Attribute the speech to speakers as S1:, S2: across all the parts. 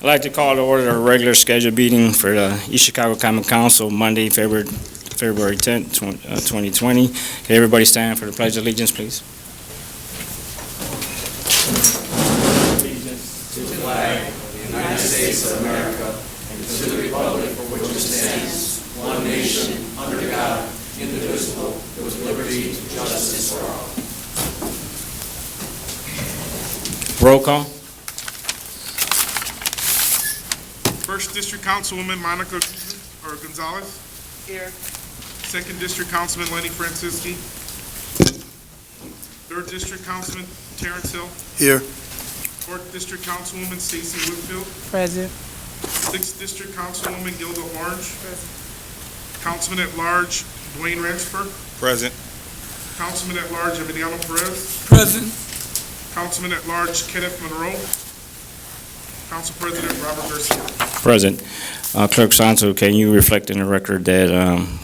S1: I'd like to call to order a regular scheduled meeting for the East Chicago Common Council, Monday, February 10th, 2020. Can everybody stand for the Pledge of Allegiance, please? Allegiance to the flag of the United States of America and to the republic for which it stands, one nation, under God, indivisible, with liberty and justice for all. Roll call.
S2: First District Councilwoman Monica Gonzalez.
S3: Here.
S2: Second District Councilman Lenny Francisci. Third District Councilman Terrence Hill.
S4: Here.
S2: Fourth District Councilwoman Stacy Whitfield.
S3: Present.
S2: Sixth District Councilwoman Gilda Orange. Councilman at Large Dwayne Ransford.
S4: Present.
S2: Councilman at Large Emiliano Perez.
S3: Present.
S2: Councilman at Large Kenneth Monroe. Council President Robert Garcia.
S1: Present. Clerk Santo, can you reflect in the record that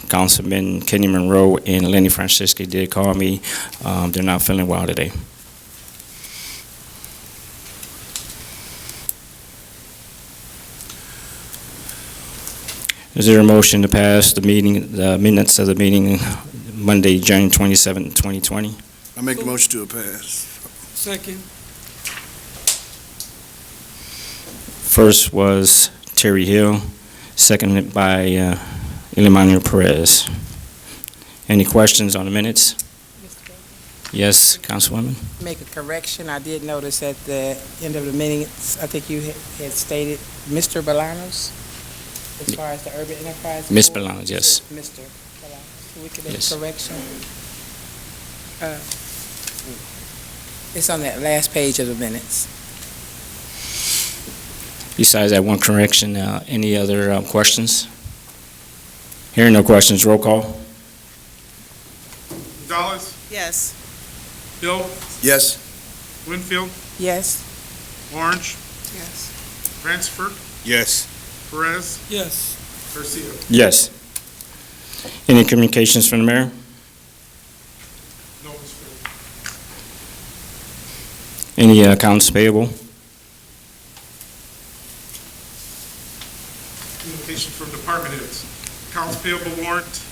S1: Councilman Kenny Monroe and Lenny Francisci did call me? They're not feeling well today. Is there a motion to pass the minutes of the meeting Monday, January 27, 2020?
S4: I make the motion to pass.
S3: Second.
S1: First was Terry Hill, seconded by Emiliano Perez. Any questions on the minutes? Yes, Councilwoman?
S3: Make a correction. I did notice at the end of the minutes, I think you had stated Mr. Bolanos, as far as the Urban Enterprise.
S1: Ms.
S3: Board.
S1: Bolanos, yes.
S3: Mr. Bolanos. So we could make
S1: Yes.
S3: a correction. It's on that last page of the minutes.
S1: Besides that one correction, any other questions? Hearing no questions, roll call.
S2: Gonzalez.
S3: Yes.
S2: Hill.
S4: Yes.
S2: Winfield.
S3: Yes.
S2: Orange.
S3: Yes.
S2: Ransford.
S4: Yes.
S2: Perez.
S3: Yes.
S2: Garcia.
S1: Yes. Any communications from the mayor?
S2: No, Mr. President.
S1: Any accounts payable?
S2: Communication from department heads. Accounts payable warrant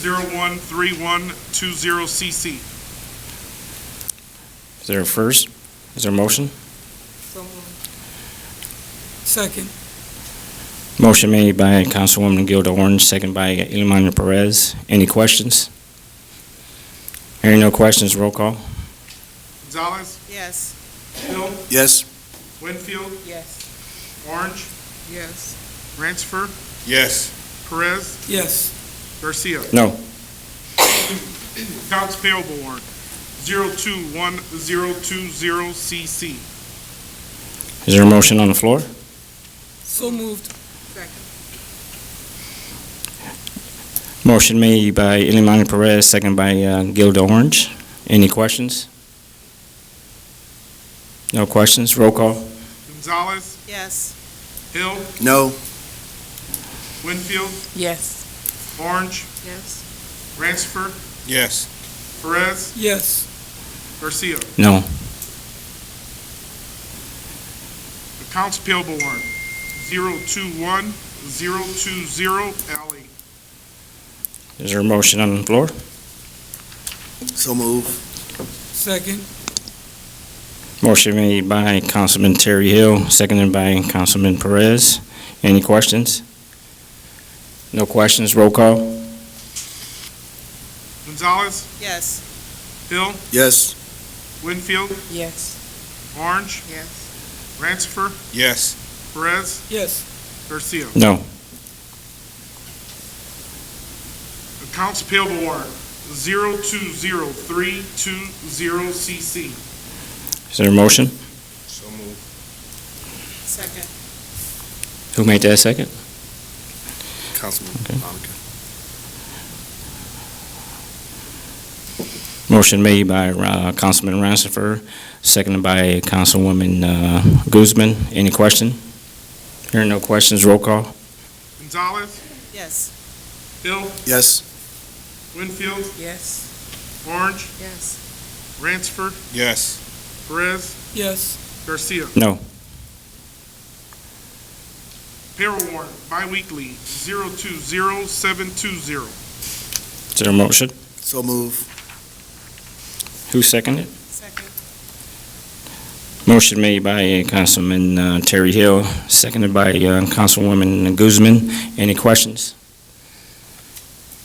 S2: 013120CC.
S1: Is there a first? Is there a motion?
S3: Second.
S1: Motion made by Councilwoman Gilda Orange, second by Emiliano Perez. Any questions? Hearing no questions, roll call.
S2: Gonzalez.
S3: Yes.
S2: Hill.
S4: Yes.
S2: Winfield.
S3: Yes.
S2: Orange.
S3: Yes.
S2: Ransford.
S4: Yes.
S2: Perez.
S3: Yes.
S2: Garcia.
S1: No.
S2: Accounts payable warrant 021020CC.
S1: Is there a motion on the floor?
S3: So moved.
S1: Motion made by Emiliano Perez, second by Gilda Orange. Any questions? No questions, roll call.
S2: Gonzalez.
S3: Yes.
S2: Hill.
S4: No.
S2: Winfield.
S3: Yes.
S2: Orange.
S3: Yes.
S2: Ransford.
S4: Yes.
S2: Perez.
S3: Yes.
S2: Garcia.
S1: No.
S2: Accounts payable warrant 021020LE.
S1: Is there a motion on the floor?
S4: So move.
S3: Second.
S1: Motion made by Councilman Terry Hill, seconded by Councilman Perez. Any questions? No questions, roll call.
S2: Gonzalez.
S3: Yes.
S2: Hill.
S4: Yes.
S2: Winfield.
S3: Yes.
S2: Orange.
S3: Yes.
S2: Ransford.
S4: Yes.
S2: Perez.
S3: Yes.
S2: Garcia.
S1: No.
S2: Accounts payable warrant 020320CC.
S1: Is there a motion?
S4: So move.
S3: Second.
S1: Who made that second?
S4: Councilman
S1: Okay.
S4: Monica.
S1: Motion made by Councilman Ransford, seconded by Councilwoman Guzman. Any question? Hearing no questions, roll call.
S2: Gonzalez.
S3: Yes.
S2: Hill.
S4: Yes.
S2: Winfield.
S3: Yes.
S2: Orange.
S3: Yes.
S2: Ransford.
S4: Yes.
S2: Perez.
S3: Yes.
S2: Garcia.
S1: No.
S2: Payroll warrant, biweekly, 020720.
S5: Is there a motion?
S4: So move.
S5: Who seconded?
S3: Second.
S5: Motion made by Councilman Terry Hill, seconded by Councilwoman Guzman. Any questions?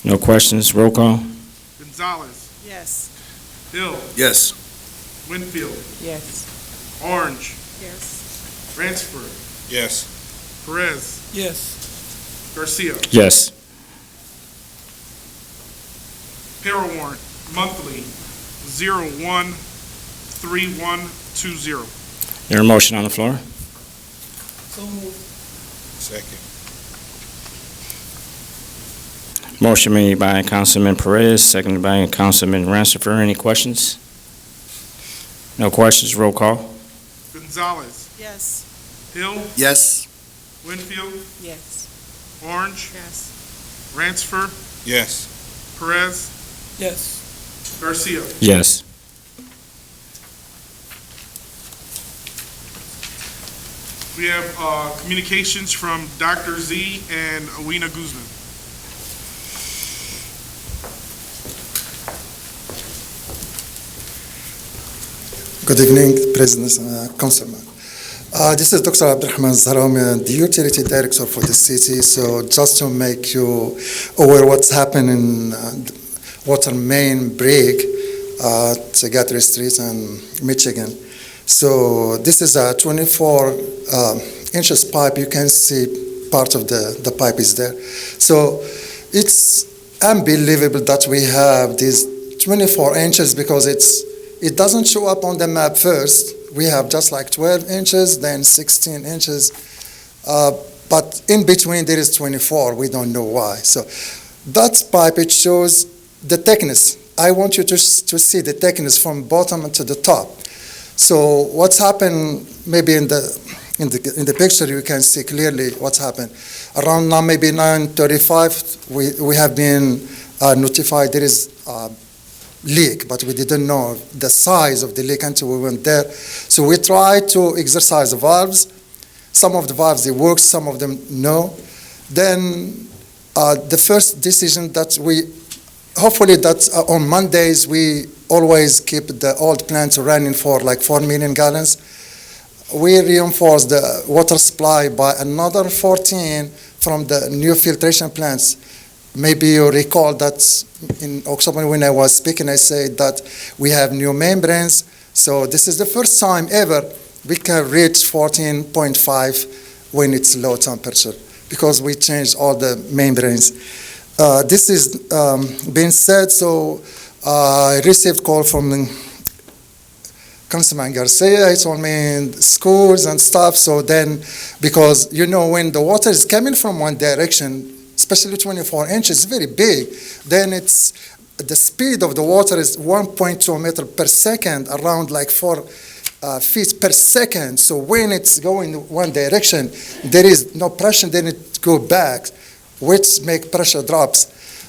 S5: No questions. Roll call.
S2: Gonzalez,
S3: Yes.
S2: Hill,
S4: Yes.
S2: Winfield,
S3: Yes.
S2: Orange,
S3: Yes.
S2: Ransford,
S4: Yes.
S2: Perez,
S3: Yes.
S2: Garcia.
S5: Yes.
S2: Payroll warrant, monthly, 013120.
S5: There a motion on the floor?
S4: Second.
S5: Motion made by Councilman Perez, seconded by Councilman Ransford. Any questions? No questions. Roll call.
S2: Gonzalez,
S3: Yes.
S2: Hill,
S4: Yes.
S2: Winfield,
S3: Yes.
S2: Orange,
S3: Yes.
S2: Ransford,
S4: Yes.
S2: Perez,
S3: Yes.
S2: Garcia.
S5: Yes.
S2: We have communications from Dr. Z and Awina Guzman.
S6: Good evening, President Councilman. This is Dr. Abdurrahman Zahrami, the Utility Director for the city. So just to make you aware what's happening in water main break at Guthrie Street and Michigan. So this is a 24 inches pipe. You can see part of the pipe is there. So it's unbelievable that we have these 24 inches because it doesn't show up on the map first. We have just like 12 inches, then 16 inches. But in between there is 24. We don't know why. So that pipe, it shows the thickness. I want you to see the thickness from bottom to the top. So what's happened, maybe in the picture you can see clearly what's happened. Around now, maybe 9:35, we have been notified there is leak, but we didn't know the size of the leak until we went there. So we tried to exercise the valves. Some of the valves, they work, some of them no. Then the first decision that hopefully that on Mondays we always keep the old plants running for like 4 million gallons. We reinforced the water supply by another 14 from the new filtration plants. Maybe you recall that in October when I was speaking, I said that we have new membranes. So this is the first time ever we can reach 14.5 when it's low temperature because we changed all the membranes. This is being said, so I received call from Councilman Garcia. He told me in schools and stuff. So then, because when the water is coming from one direction, especially 24 inches, very big, then the speed of the water is 1.2 meter per second, around like 4 feet per second. So when it's going one direction, there is no pressure, then it goes back, which make pressure drops.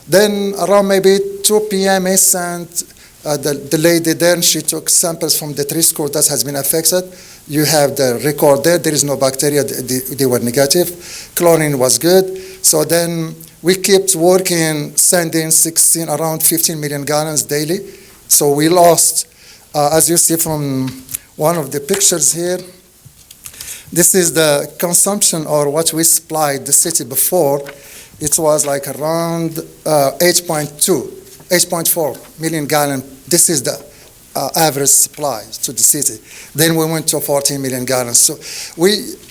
S6: Then around maybe 2 p.m. I sent the lady there, she took samples from the 3 schools that has been affected. You have the record there. There is no bacteria. They were negative. Chlorine was good. So then we kept working, sending around 15 million gallons daily. So we lost, as you see from one of the pictures here, this is the consumption or what we supplied the city before. It was like around 8.4 million gallons. This is the average supply to the city. Then we went to 14 million gallons. So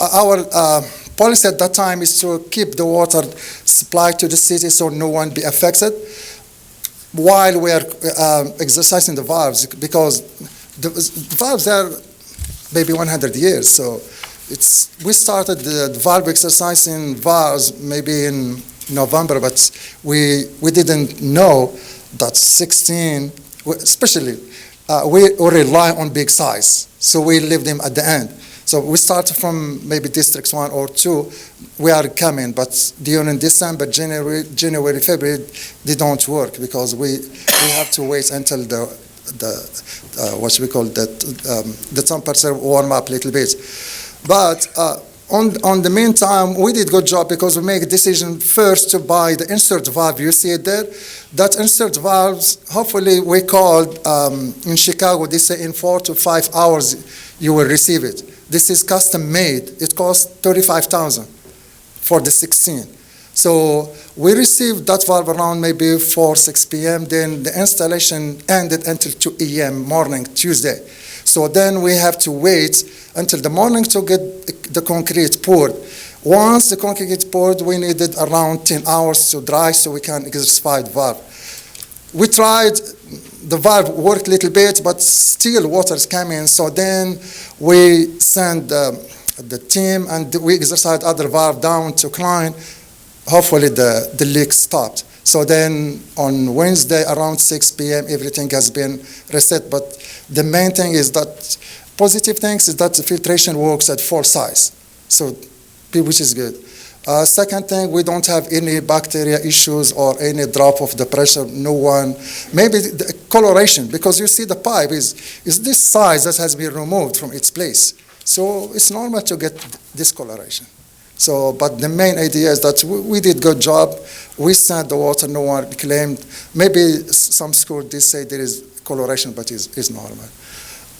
S6: our policy at that time is to keep the water supply to the city so no one be affected while we are exercising the valves, because the valves are maybe 100 years. So we started the valve exercising valves maybe in November, but we didn't know that 16, especially we rely on big size, so we leave them at the end. So we start from maybe districts 1 or 2, we are coming, but during December, January, February, they don't work because we have to wait until the what we call the temperature warm up a little bit. But on the meantime, we did good job because we make a decision first to buy the insert valve. You see it there? That insert valves, hopefully we called in Chicago, they say in 4 to 5 hours you will receive it. This is custom made. It costs $35,000 for the 16. So we received that valve around maybe 6 p.m. Then the installation ended until 2 a.m. morning, Tuesday. So then we have to wait until the morning to get the concrete poured. Once the concrete is poured, we needed around 10 hours to dry so we can exercise the valve. We tried, the valve worked a little bit, but still water is coming. So then we sent the team and we exercised other valve down to Klein. Hopefully the leak stopped. So then on Wednesday around 6 p.m. everything has been reset. But the main thing is that positive things is that the filtration works at full size, so which is good. Second thing, we don't have any bacteria issues or any drop of the pressure. No one. Maybe the coloration, because you see the pipe is this size that has been removed from its place. So it's normal to get discoloration. So, but the main idea is that we did good job. We sent the water, no one claimed. Maybe some school did say there is coloration, but it's normal.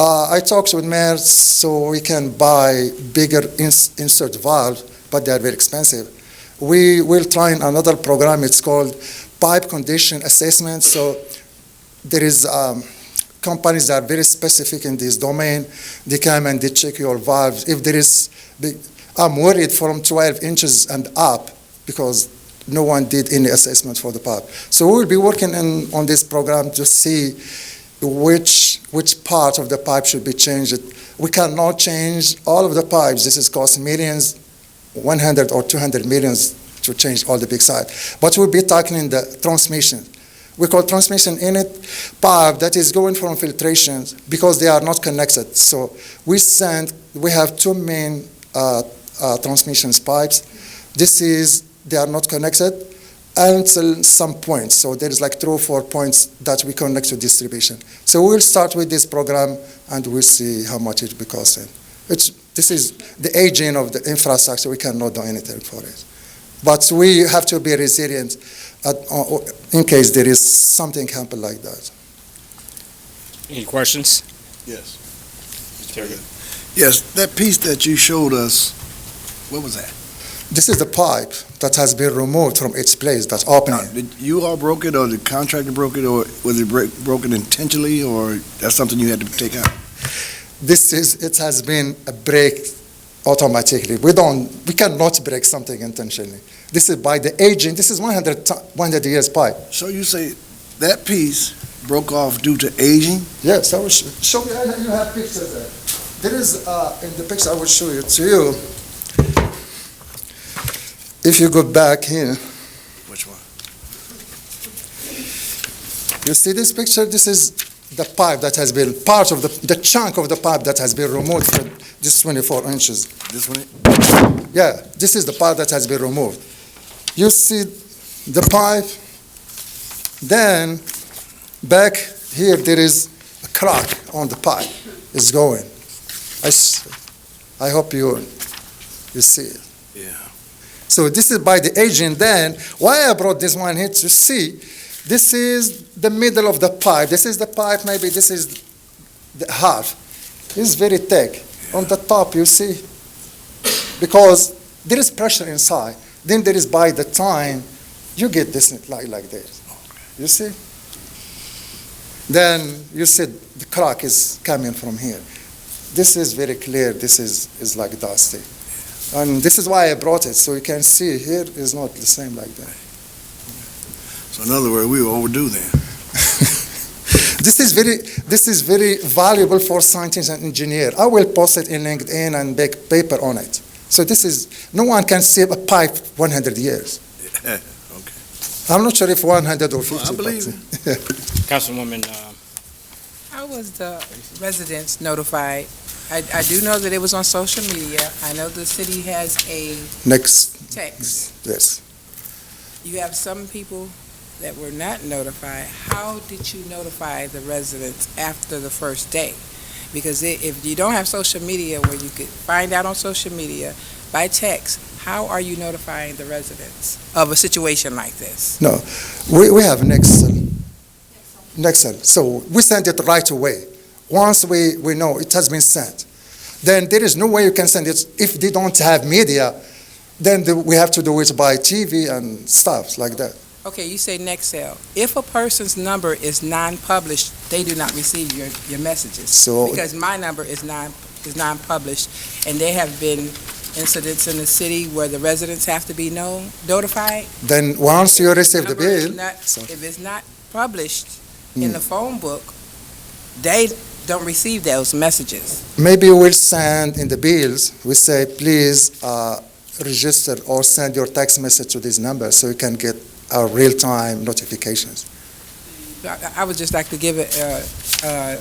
S6: I talked with mayors so we can buy bigger insert valve, but they are very expensive. We will try another program. It's called pipe condition assessment. So there is companies that are very specific in this domain. They come and they check your valves. If there is I'm worried from 12 inches and up because no one did any assessment for the pipe. So we will be working on this program to see which part of the pipe should be changed. We cannot change all of the pipes. This is cost millions, 100 or 200 millions to change all the big side. But we'll be tackling the transmission. We call transmission in it pipe that is going from filtrations because they are not connected. So we have two main transmission pipes. They are not connected until some points. So there is like 3 or 4 points that we connect to distribution. So we'll start with this program and we'll see how much it will be costing. This is the aging of the infrastructure. We cannot do anything for it. But we have to be resilient in case there is something happen like that.
S5: Any questions?
S4: Yes.
S5: Terry.
S7: Yes, that piece that you showed us, what was that?
S6: This is the pipe that has been removed from its place, that's opening.
S7: Did you all broke it, or the contractor broke it, or was it broken intentionally, or that's something you had to take out?
S6: It has been a break automatically. We cannot break something intentionally. This is by the aging. This is 100 years pipe.
S7: So you say that piece broke off due to aging?
S6: Yes, I will show you. You have pictures there. There is, in the picture, I will show it to you. If you go back here,
S7: Which one?
S6: you see this picture? This is the pipe that has been part of the chunk of the pipe that has been removed from this 24 inches.
S7: This one?
S6: Yeah, this is the pipe that has been removed. You see the pipe, then back here there is a crack on the pipe. It's going. I hope you see it.
S7: Yeah.
S6: So this is by the aging. Then why I brought this one here to see, this is the middle of the pipe. This is the pipe, maybe this is the half. It's very thick. On the top, you see, because there is pressure inside. Then there is, by the time, you get this like this. You see? Then you see the crack is coming from here. This is very clear. This is like dusty. And this is why I brought it, so you can see here is not the same like that.
S7: So in other words, we were overdue then.
S6: This is very valuable for scientists and engineers. I will post it in LinkedIn and make paper on it. So no one can save a pipe 100 years.
S7: Yeah. Okay.
S6: I'm not sure if 100 or 50.
S7: Well, I believe
S6: but,
S5: Councilwoman,
S3: How was the residents notified? I do know that it was on social media. I know the city has a
S6: Next,
S3: text.
S6: yes.
S3: You have some people that were not notified. How did you notify the residents after the first day? Because if you don't have social media where you could find out on social media, by text, how are you notifying the residents of a situation like this?
S6: No, we have Nexel. So we send it right away. Once we know it has been sent, then there is no way you can send it if they don't have media. Then we have to do it by TV and stuff like that.
S3: Okay, you say Nexel. If a person's number is non-published, they do not receive your messages.
S6: So
S3: Because my number is non-published, and there have been incidents in the city where the residents have to be notified.
S6: then once you receive the
S3: Number is
S6: bill,
S3: not-
S6: so-
S3: If it's not published in the phone book, they don't receive those messages.
S6: maybe we'll send in the bills, we say, please register or send your text message to this number so you can get our real-time notifications.
S3: I would just like to give it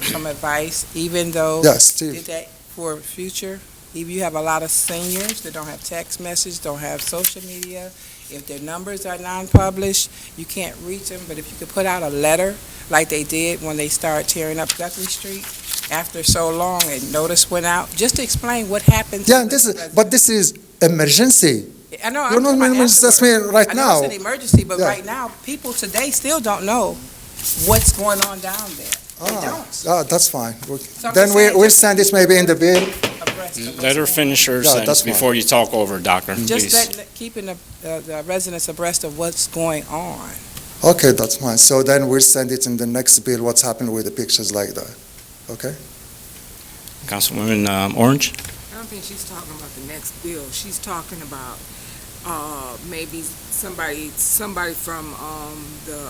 S3: some advice, even though
S6: Yes, Steve.
S3: did that for future. If you have a lot of seniors that don't have text message, don't have social media, if their numbers are non-published, you can't reach them. But if you could put out a letter like they did when they started tearing up Guthrie Street, after so long, a notice went out, just to explain what happened. to
S6: Yeah,
S3: the
S6: but this is emergency.
S3: I know.
S6: You know, that's me right
S3: I know
S6: now.
S3: it's an emergency, but
S6: Yeah.
S3: right now, people today still don't know what's going on down there. They don't.
S6: That's fine.
S3: So I'm
S6: Then
S3: just saying,
S6: we'll send it maybe in the bill.
S3: Abreast of
S5: Let her
S3: what's
S5: finish her
S6: Yeah,
S5: sentence
S6: that's fine.
S5: before you talk over, Doctor,
S3: going on. Just
S5: please.
S3: keeping the residents abreast of what's going on.
S6: Okay, that's fine. So then we'll send it in the next bill, what's happened with the pictures like that. Okay?
S5: Councilwoman Orange?
S8: I don't think she's talking about the next bill. She's talking about maybe somebody from the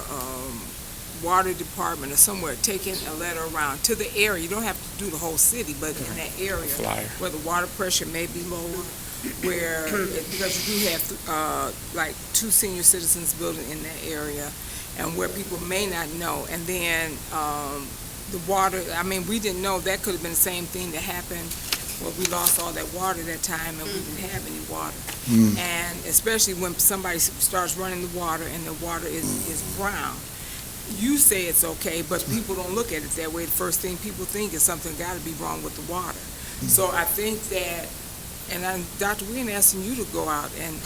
S8: water department or somewhere taking a letter around to the area. You don't have to do the whole city, but in that area
S5: Flyer.
S8: where the water pressure may be lower, where, because you do have like 2 senior citizens building in that area, and where people may not know. And then the water, I mean, we didn't know, that could have been the same thing that happened. Well, we lost all that water that time, and we didn't have any water. And especially when somebody starts running the water and the water is brown. You say it's okay, but people don't look at it that way. The first thing people think is something got to be wrong with the water. So I think that, and Dr. Wynn asking you to go out and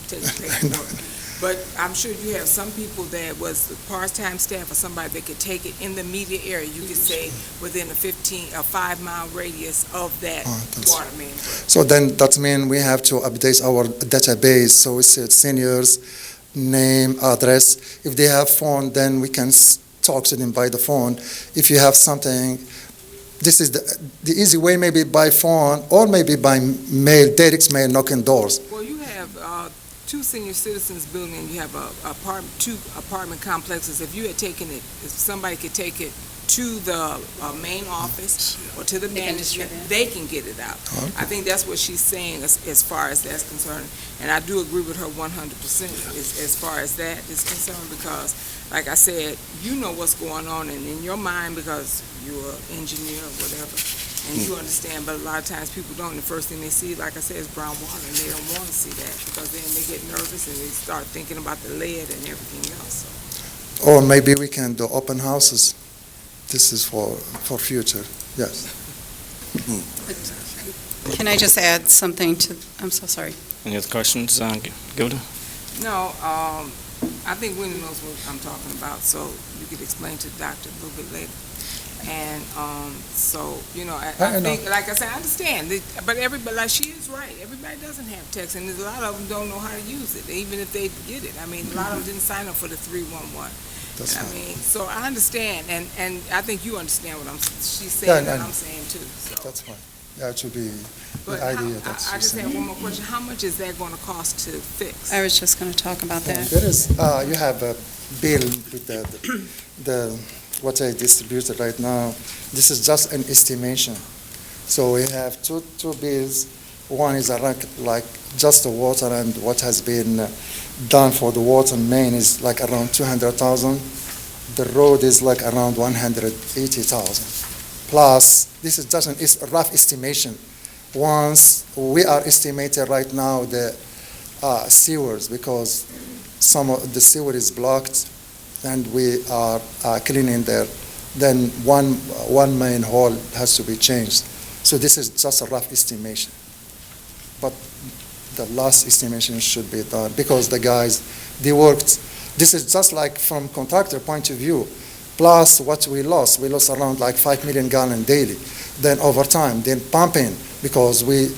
S8: take the paperwork. But I'm sure you have some people that was part-time staff or somebody that could take it in the immediate area. You could say within a 5-mile radius of that
S6: that's-
S8: water main break.
S6: So then that means we have to update our database. So we said seniors, name, address. If they have phone, then we can talk to them by the phone. If you have something, this is the easy way, maybe by phone or maybe by mail, direct mail, knocking doors.
S8: Well, you have 2 senior citizens building, and you have 2 apartment complexes. If you had taken it, if somebody could take it to the main office or to the management, they can get it out.
S6: Okay.
S8: I think that's what she's saying as far as that's concerned. And I do agree with her 100% as far as that is concerned, because, like I said, you know what's going on in your mind because you're an engineer or whatever, and you understand, but a lot of times people don't. And the first thing they see, like I said, is brown water, and they don't want to see that because then they get nervous and they start thinking about the lead and everything else. So.
S6: Or maybe we can do open houses. This is for future, yes.
S9: Can I just add something to, I'm so sorry.
S5: Any other questions, Gilda?
S8: No, I think Wendy knows what I'm talking about, so you could explain to the doctor a little bit later. And so, you know, I
S6: I know.
S8: think, like I said, I understand, but everybody, like she is right, everybody doesn't have text, and there's a lot of them don't know how to use it, even if they get it. I mean, a lot of them didn't sign up for the 311.
S6: That's
S8: I
S6: fine.
S8: mean, so I understand, and I think you understand what she's saying,
S6: Yeah,
S8: and
S6: and-
S8: I'm saying too, so.
S6: That's fine. Yeah, it should be
S8: But
S6: the idea. That's
S8: I just have one more question, how much is that gonna cost to fix?
S9: I was just going to talk about that.
S6: There is, you have a bill with the what I distributed right now. This is just an estimation. So we have two bills. One is like just the water, and what has been done for the water main is like around 200,000. The road is like around 180,000. Plus, this is just a rough estimation. Once we are estimating right now the sewers, because some of the sewer is blocked and we are cleaning there, then one main hole has to be changed. So this is just a rough estimation. But the last estimation should be done, because the guys, they worked, this is just like from contractor point of view, plus what we lost around like 5 million gallon daily. Then over time, then pumping, because we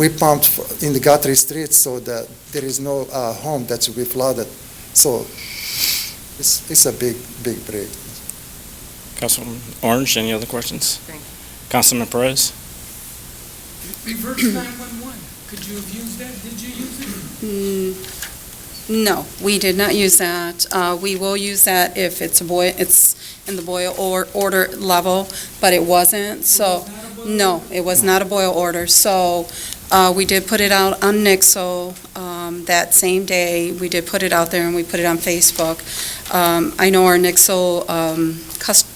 S6: pumped in the Guthrie streets so that there is no home that will be flooded. So it's a big break.
S5: Councilman Orange, any other questions?
S8: Thank you.
S5: Councilman Perez?
S3: Reverse 911, could you have used that? Did you use it?
S9: No, we did not use that. We will use that if it's in the boil order level, but it wasn't, so, no, it was not a boil order. So we did put it out on Nixle that same day. We did put it out there, and we put it on Facebook. I know our Nixle,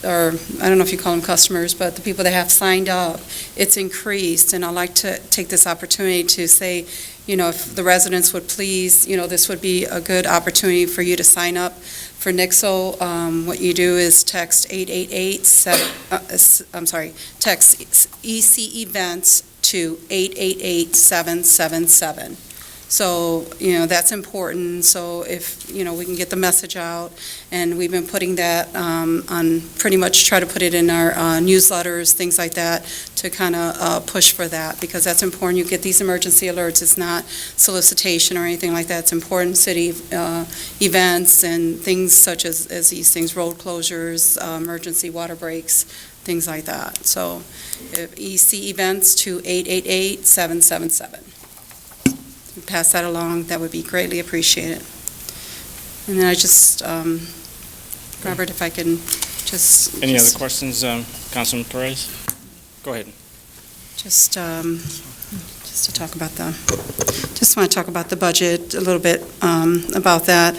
S9: or I don't know if you call them customers, but the people that have signed up, it's increased, and I'd like to take this opportunity to say, if the residents would please, this would be a good opportunity for you to sign up for Nixle. What you do is text text EC Events to 888-777. So, that's important. So if, we can get the message out, and we've been putting that on, pretty much try to put it in our newsletters, things like that, to kind of push for that, because that's important. You get these emergency alerts. It's not solicitation or anything like that. It's important city events and things such as these things, road closures, emergency water breaks, things like that. So if EC Events to 888-777. Pass that along, that would be greatly appreciated. And then I just, Robert, if I can just...
S5: Any other questions, Councilman Perez? Go ahead.
S9: Just to talk about just want to talk about the budget a little bit, about that.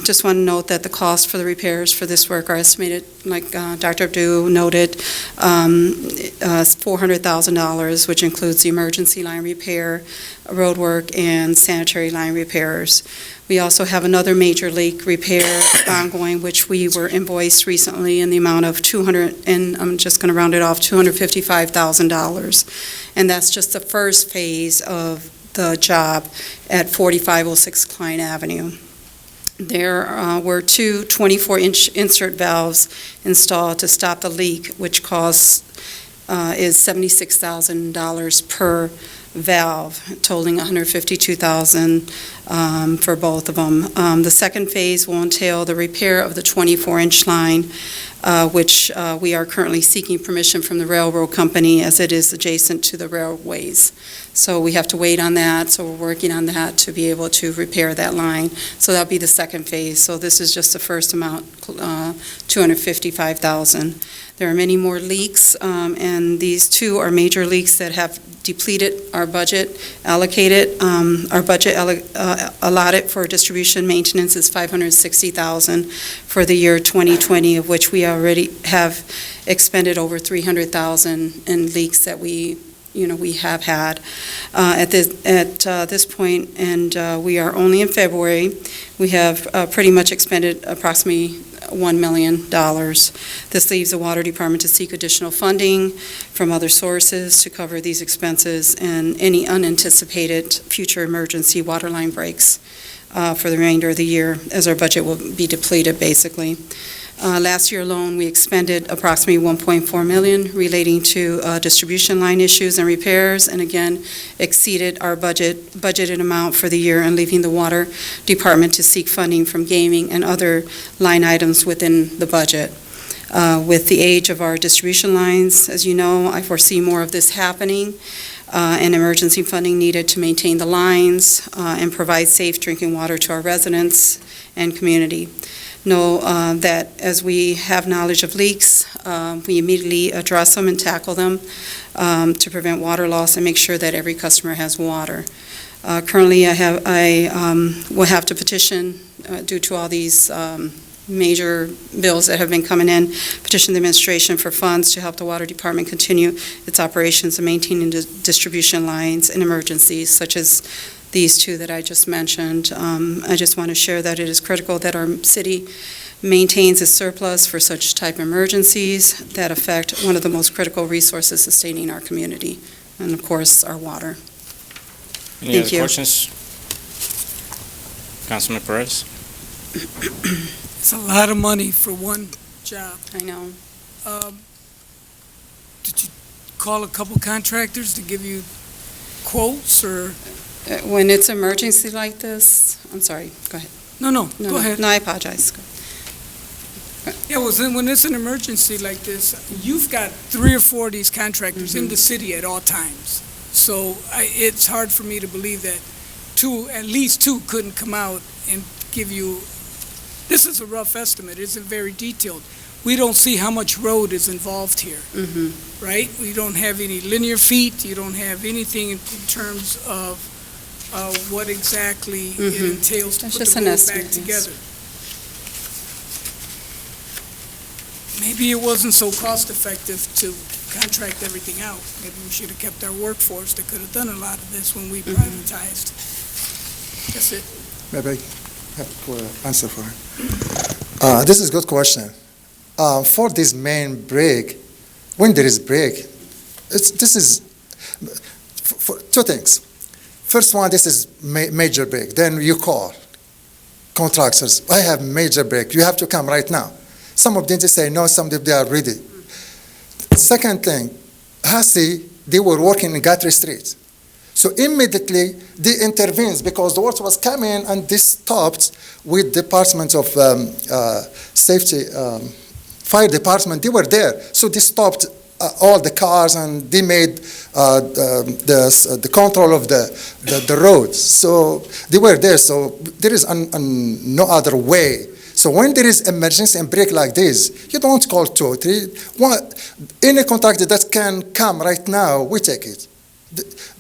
S9: Just want to note that the cost for the repairs for this work are estimated, like Dr. Abdu noted, $400,000, which includes the emergency line repair, road work, and sanitary line repairs. We also have another major leak repair ongoing, which we were invoiced recently in the amount of I'm just going to round it off, $255,000. And that's just the first phase of the job at 4506 Klein Avenue. There were two 24-inch insert valves installed to stop the leak, which costs is $76,000 per valve, totaling $152,000 for both of them. The second phase will entail the repair of the 24-inch line, which we are currently seeking permission from the railroad company, as it is adjacent to the railways. So we have to wait on that, so we're working on that to be able to repair that line. So that'll be the second phase. So this is just the first amount, $255,000. There are many more leaks, and these two are major leaks that have depleted our budget allocated. Our budget allotted for distribution maintenance is $560,000 for the year 2020, of which we already have expended over $300,000 in leaks that we have had at this point, and we are only in February. We have pretty much expended approximately $1 million. This leaves the Water Department to seek additional funding from other sources to cover these expenses and any unanticipated future emergency water line breaks for the remainder of the year, as our budget will be depleted, basically. Last year alone, we expended approximately $1.4 million relating to distribution line issues and repairs, and again, exceeded our budgeted amount for the year, and leaving the Water Department to seek funding from gaming and other line items within the budget. With the age of our distribution lines, as you know, I foresee more of this happening, and emergency funding needed to maintain the lines and provide safe drinking water to our residents and community. Know that as we have knowledge of leaks, we immediately address them and tackle them to prevent water loss and make sure that every customer has water. Currently, I will have to petition, due to all these major bills that have been coming in, petition the administration for funds to help the Water Department continue its operations and maintaining the distribution lines in emergencies such as these two that I just mentioned. I just want to share that it is critical that our city maintains a surplus for such type of emergencies that affect one of the most critical resources sustaining our community, and of course, our water.
S5: Any
S9: Thank
S5: other
S9: you.
S5: questions? Councilman Perez?
S10: It's a lot of money for one job.
S9: I know.
S10: Did you call a couple contractors to give you quotes, or?
S9: When it's emergency like this, I'm sorry, go ahead.
S10: No,
S9: No,
S10: go ahead.
S9: No, I apologize.
S10: Yeah, well, then when it's an emergency like this, you've got 3 or 4 of these contractors in the city at all times. So it's hard for me to believe that at least two couldn't come out and give you, this is a rough estimate, it isn't very detailed. We don't see how much road is involved here, right? We don't have any linear feet, you don't have anything in terms of what exactly it entails to
S9: That's
S10: put
S9: just
S10: the
S9: an
S10: road
S9: estimate,
S10: back
S9: yes.
S10: together. Maybe it wasn't so cost-effective to contract everything out. Maybe we should have kept our workforce that could have done a lot of this when we privatized. That's it.
S6: Maybe I have a quick answer for her. This is a good question. For this main break, when there is break, this is for 2 things. First one, this is major break. Then you call contractors. I have major break. You have to come right now. Some of them they say no. Some of them they are ready. Second thing, Hassi, they were working in Guthrie Street. So immediately they intervened because the water was coming and they stopped with Department of Safety, Fire Department. They were there. So they stopped all the cars and they made the control of the roads. So they were there. So there is no other way. So when there is emergency and break like this, you don't call 2 or 3. Any contractor that can come right now, we take it.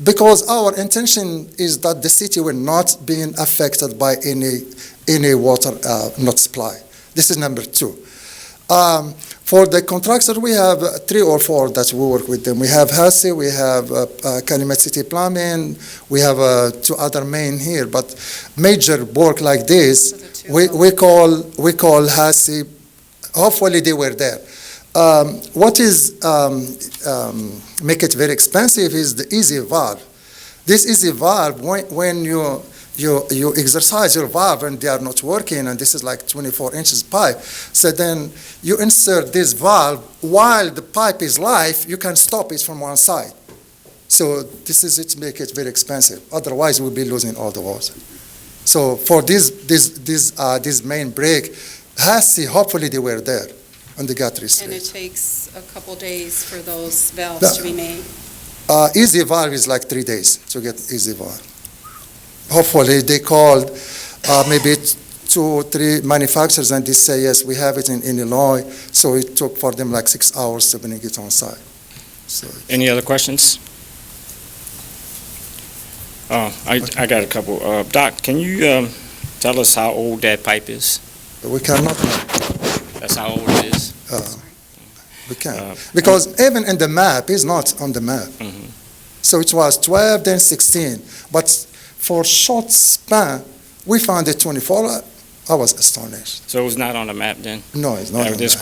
S6: Because our intention is that the city will not be affected by any water not supply. This is number 2. For the contractor, we have 3 or 4 that we work with them. We have Hassi, we have Calumet City Plumbing, we have 2 other main here. But major work like this, we call Hassi. Hopefully they were there. What is make it very expensive is the easy valve. This easy valve, when you exercise your valve and they are not working, and this is like 24 inches pipe, so then you insert this valve while the pipe is live, you can stop it from one side. So this is it, make it very expensive. Otherwise, we'll be losing all the water. So for this main break, Hassi, hopefully they were there on the Guthrie Street.
S9: And it takes a couple days for those valves to be made.
S6: Easy valve is like 3 days to get easy valve. Hopefully they called maybe 2 or 3 manufacturers and they say, yes, we have it in Illinois. So it took for them like 6 hours to bring it on site. So,
S5: Any other questions? I got a couple. Doc, can you tell us how old that pipe is?
S6: we cannot know.
S5: That's how old it is?
S6: We can't. Because even in the map, it's not on the map. So it was 12, then 16. But for short span, we found it 24. I was astonished.
S5: So it was not on the map then?
S6: No, it's not on the
S5: There's
S6: map.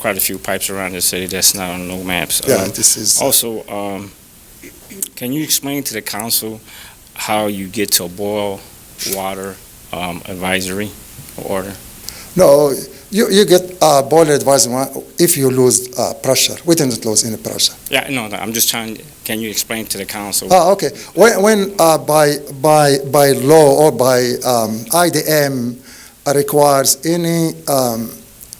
S5: quite a few pipes around the city that's not on no maps.
S6: Yeah, this is...
S5: Also, can you explain to the council how you get to a boil water advisory order?
S6: No, you get boiler advisory if you lose pressure. We didn't lose any pressure.
S5: Yeah, no, I'm just trying, can you explain to the council?
S6: Okay. When by law or by IDM requires any,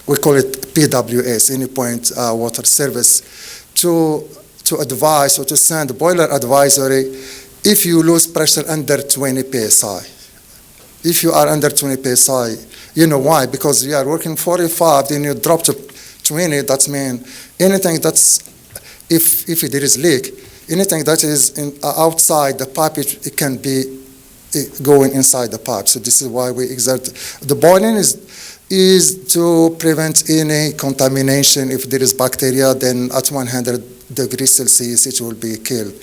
S6: we call it PWS, any point water service, to advise or to send boiler advisory if you lose pressure under 20 PSI. If you are under 20 PSI, you know why? Because you are working 45, then you drop to 20, that means anything that's, if there is leak, anything that is outside the pipe, it can be going inside the pipe. So this is why we exert. The boiling is to prevent any contamination. If there is bacteria, then at 100 degrees Celsius, it will be killed.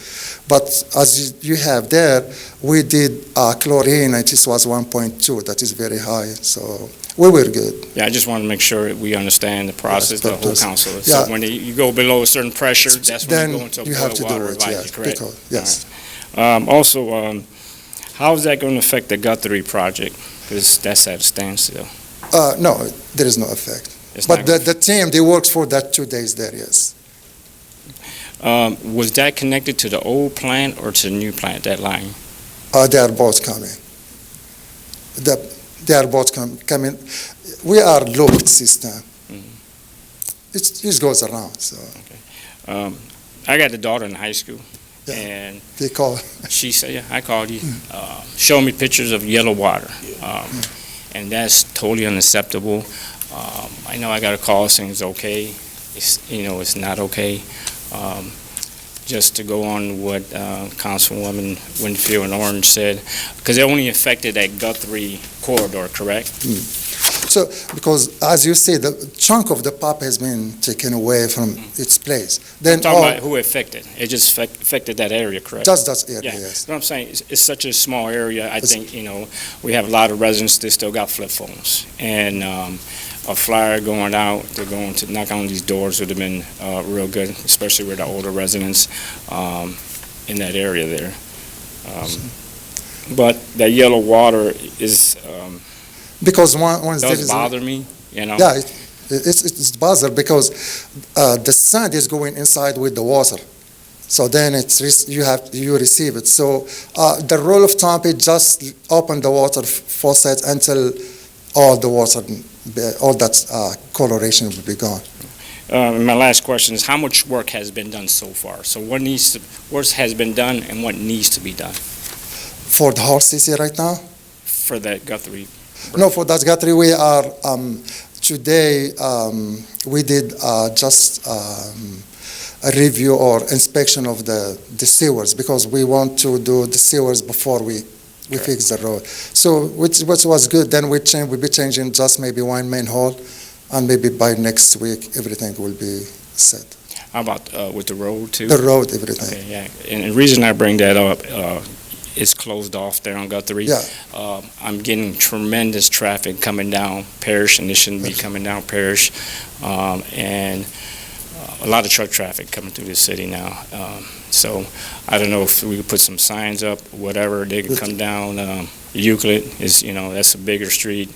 S6: But as you have there, we did chlorine, and this was 1.2. That is very high. So we were good.
S5: Yeah, I just want to make sure we understand the process, the whole council.
S6: Yeah.
S5: So when you go below a certain pressure, that's when
S6: Then
S5: you go into a
S6: you have
S5: boil
S6: to do
S5: water
S6: it,
S5: advisory,
S6: yes.
S5: correct?
S6: Because, yes.
S5: Also, how is that going to affect the Guthrie project? Because that's at a standstill.
S6: No, there is no effect.
S5: It's
S6: But
S5: not
S6: the team, they works for that 2 days there, yes.
S5: Was that connected to the old plant or to the new plant, that line?
S6: They are both coming. They are both coming. We are looped system. It goes around, so
S5: I got a daughter in high school,
S6: Yeah.
S5: and
S6: they call.
S5: she said, yeah, I called you, showed me pictures of yellow water, and that's totally unacceptable. I know I got a call saying it's okay. It's not okay. Just to go on what Councilwoman Winfield and Orange said, because it only affected that Guthrie corridor, correct?
S6: So, because as you say, the chunk of the pop has been taken away from its place. Then
S5: I'm talking about who affected. It just affected that area, correct?
S6: just that area,
S5: Yeah,
S6: yes.
S5: that's what I'm saying. It's such a small area. I think, we have a lot of residents that still got flip phones. And a flyer going out, they're going to knock on these doors would have been real good, especially with the older residents in that area there. But that yellow water is,
S6: Because once there
S5: does
S6: is
S5: bother me,
S6: yeah, it's bother because the sand is going inside with the water. So then you receive it. So the rule of thumb is just open the water faucet until all the water, all that coloration will be gone.
S5: My last question is, how much work has been done so far? So what has been done and what needs to be done
S6: For the whole CC right now?
S5: for that Guthrie?
S6: No, for that Guthrie, we are, today, we did just a review or inspection of the sewers because we want to do the sewers before we fix the road. So, which was good. Then we'll be changing just maybe one main hole, and maybe by next week, everything will be set.
S5: How about with the road too?
S6: The road, everything.
S5: Okay, yeah. And the reason I bring that up, it's closed off there on Guthrie.
S6: Yeah.
S5: I'm getting tremendous traffic coming down Parish, and it shouldn't be coming down Parish. And a lot of truck traffic coming through the city now. So I don't know if we could put some signs up, whatever, they could come down. Euclid is, that's a bigger street.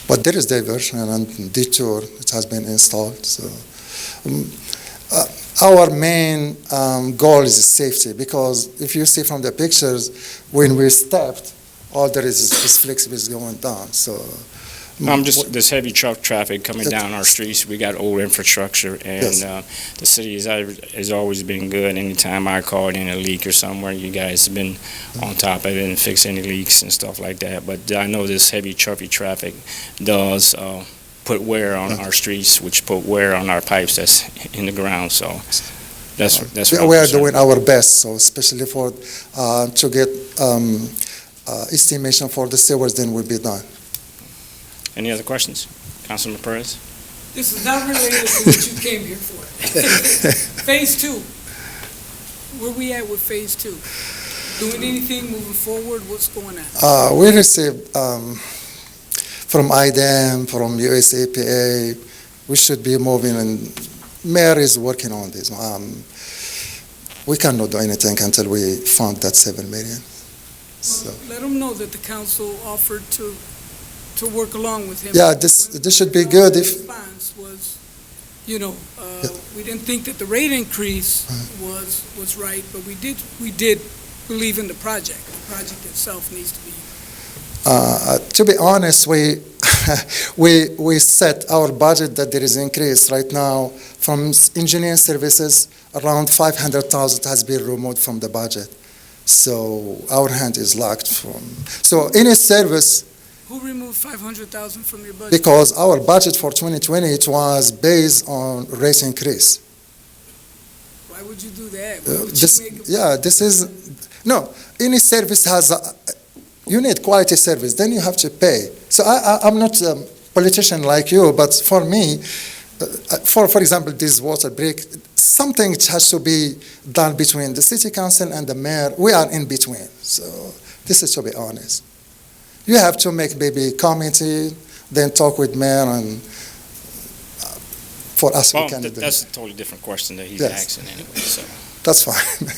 S6: But there is diversion and detour, it has been installed. So our main goal is safety, because if you see from the pictures, when we stepped, all there is flexibility going down. So
S5: There's heavy truck traffic coming down our streets. We got old infrastructure, and
S6: Yes.
S5: The city has always been good. Anytime I called in a leak or somewhere, you guys have been on top of it and fix any leaks and stuff like that. But I know this heavy traffic does put wear on our streets, which put wear on our pipes that's in the ground. So that's what
S6: we
S5: I'm
S6: are
S5: concerned
S6: doing our best. So especially for to get estimation for the sewers, then will be done.
S5: Any other questions? Councilman Perez?
S10: This is not related to what you came here for. Phase 2. Where we at with phase 2? Doing anything, moving forward? What's going on?
S6: We received from IDEM, from USAPA, we should be moving, and Mayor is working on this. We cannot do anything until we found that 7 million. So.
S10: Let them know that the council offered to work along with him.
S6: Yeah, this should be good if.
S10: The response was, we didn't think that the rate increase was right, but we did believe in the project. The project itself needs to be.
S6: To be honest, we set our budget that there is increase right now from engineering services. Around 500,000 has been removed from the budget, so our hand is locked from. So any service.
S10: Who removed 500,000 from your budget?
S6: Because our budget for 2020, it was based on rate increase.
S10: Why would you do that?
S6: This is, no, any service has, you need quality service, then you have to pay. So I'm not a politician like you, but for me, for example, this water break, something has to be done between the city council and the mayor. We are in between, so this is to be honest. You have to make maybe committee, then talk with mayor, and for us we can do
S5: that's a totally different question that he's asking anyway. So
S6: that's fine.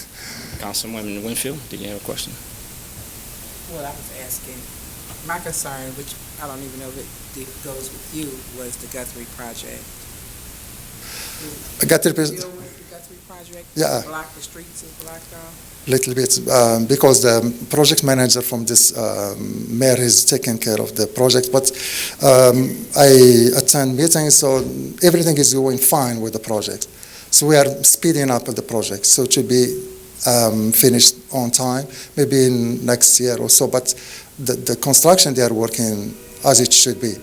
S5: Councilwoman Winfield, did you have a question?
S3: Well, I was asking, my concern, which I don't even know if it goes with you, was the Guthrie project.
S6: Guthrie,
S3: Deal with the Guthrie project?
S6: Yeah.
S3: Block the streets is blocked off?
S6: little bit, because the project manager from this mayor is taking care of the project, but I attend meetings, so everything is going fine with the project. So we are speeding up the project, so it should be finished on time, maybe in next year or so, but the construction, they are working as it should be.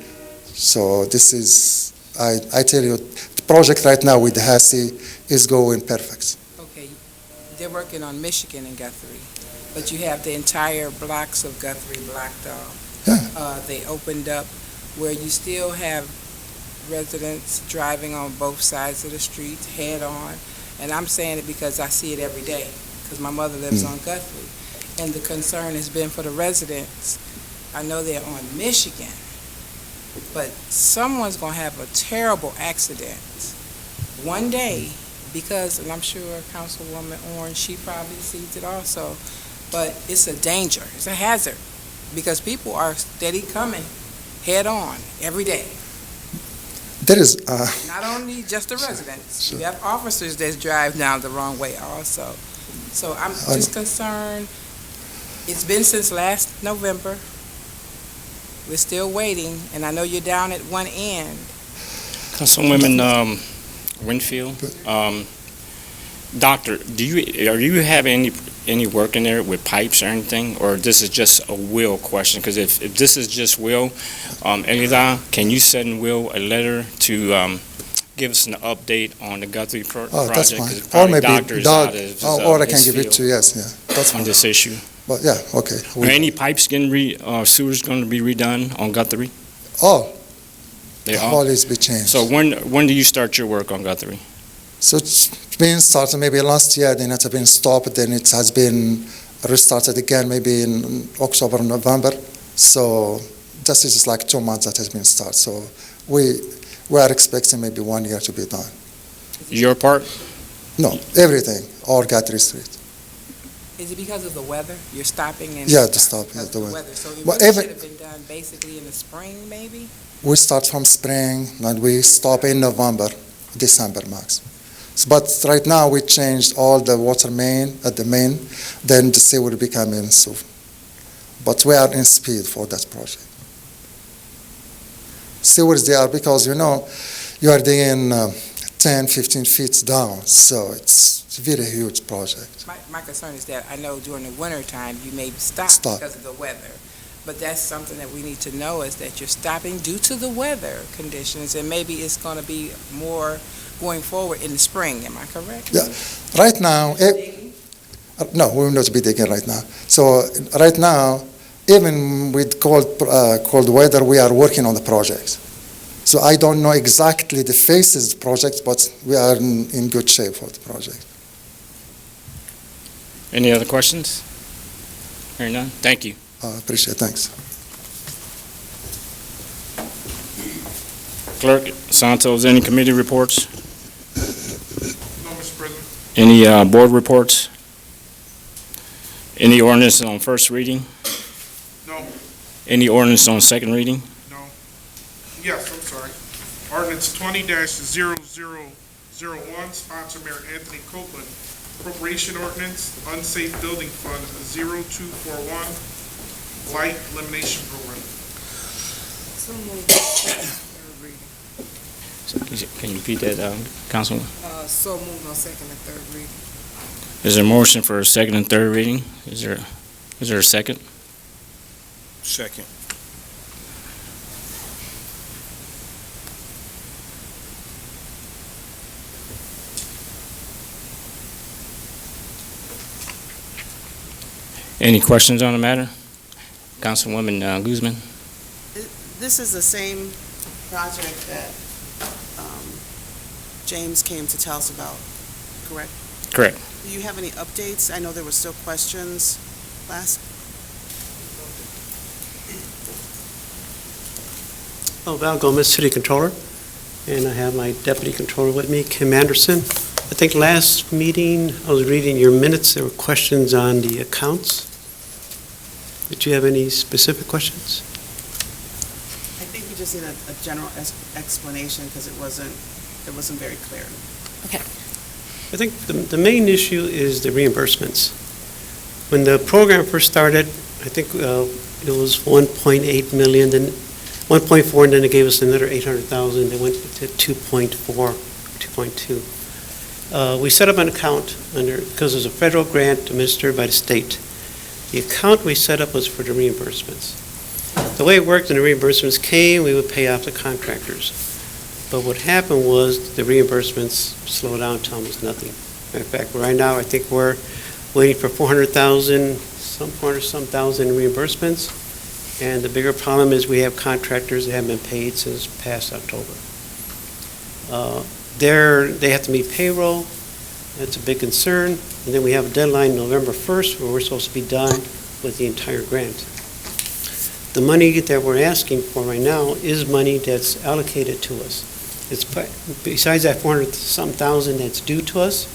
S6: So this is, I tell you, the project right now with the HASI is going perfect.
S3: Okay, they're working on Michigan and Guthrie, but you have the entire blocks of Guthrie blocked off.
S6: Yeah.
S3: They opened up where you still have residents driving on both sides of the street head on, and I'm saying it because I see it every day, because my mother lives on Guthrie, and the concern has been for the residents. I know they're on Michigan, but someone's going to have a terrible accident one day because, and I'm sure Councilwoman Orange, she probably sees it also, but it's a danger, it's a hazard, because people are steady coming head on every day.
S6: There is,
S3: Not only just the residents, you have officers that drive down the wrong way also. So I'm just concerned, it's been since last November, we're still waiting, and I know you're down at one end.
S5: Councilwoman Winfield, Doctor, are you having any work in there with pipes or anything, or this is just a Will question? Because if this is just Will, Elida, can you send Will a letter to give us an update on the Guthrie project?
S6: that's fine.
S5: 'Cause
S6: Or
S5: probably
S6: maybe
S5: Doctor's
S6: Doug,
S5: out of his,
S6: or I can
S5: his
S6: give it
S5: field
S6: to, yes, yeah, that's
S5: on
S6: fine.
S5: this issue.
S6: But yeah, okay.
S5: Are any pipes getting sewers going to be redone on Guthrie?
S6: All,
S5: They
S6: the
S5: are?
S6: whole is be changed.
S5: So when do you start your work on Guthrie?
S6: So it's been started maybe last year, then it has been stopped, then it has been restarted again maybe in October, November. So this is like 2 months that has been started. So we are expecting maybe 1 year to be done.
S5: Your part?
S6: No, everything, all Guthrie Street.
S3: Is it because of the weather? You're stopping and
S6: Yeah, the
S3: stopping
S6: stopping
S3: because
S6: of
S3: of
S6: the
S3: the
S6: weather.
S3: weather. So it
S6: But
S3: really
S6: even-
S3: should have been done basically in the spring, maybe?
S6: We start from spring and we stop in November, December max. But right now we changed all the water main at the main, then the sea will be coming soon. But we are in speed for that project. Sewers they are because you are digging 10, 15 feet down, so it's a very huge project.
S3: My concern is that I know during the winter time you may stop because of the weather. But that's something that we need to know, is that you're stopping due to the weather conditions, and maybe it's going to be more going forward in the spring. Am I correct?
S6: Yeah. Right now, no, we will not be digging right now. So right now, even with cold weather, we are working on the project. So I don't know exactly the phases of the project, but we are in good shape for the project.
S5: Any other questions? Hearing none? Thank you.
S6: Appreciate it. Thanks.
S5: Clerk Santos, any committee reports?
S2: No, Mr. President.
S5: Any board reports? Any ordinance on first reading?
S2: No.
S5: Any ordinance on second reading?
S2: No. Yes, I'm sorry. Ordinance 20-0001, sponsor Mayor Anthony Copeland. Appropriation ordinance, unsafe building fund 0241, light elimination program.
S8: So moved.
S5: Can you repeat that, Councilman?
S8: So moved on second and third reading.
S5: Is there a motion for a second and third reading? Is there a second?
S4: Second.
S5: Any questions on the matter? Councilwoman Guzman?
S11: This is the same project that James came to tell us about, correct?
S5: Correct.
S11: Do you have any updates? I know there were still questions last.
S12: Val Gomez, City Controller, and I have my Deputy Controller with me, Kim Anderson. I think last meeting, I was reading your minutes, there were questions on the accounts. Did you have any specific questions?
S11: I think we just need a general explanation because it wasn't very clear.
S12: I think the main issue is the reimbursements. When the program first started, I think it was 1.8 million, then 1.4, and then they gave us another 800,000. They went to 2.4, 2.2. We set up an account because there's a federal grant administered by the state. The account we set up was for the reimbursements. The way it worked, when the reimbursements came, we would pay off the contractors. But what happened was the reimbursements slowed down to almost nothing. In fact, right now, I think we're waiting for 400,000, some 400-some thousand reimbursements. And the bigger problem is we have contractors that haven't been paid since past October. They have to meet payroll. That's a big concern. And then we have a deadline November 1st where we're supposed to be done with the entire grant. The money that we're asking for right now is money that's allocated to us. It's besides that 400-some thousand that's due to us,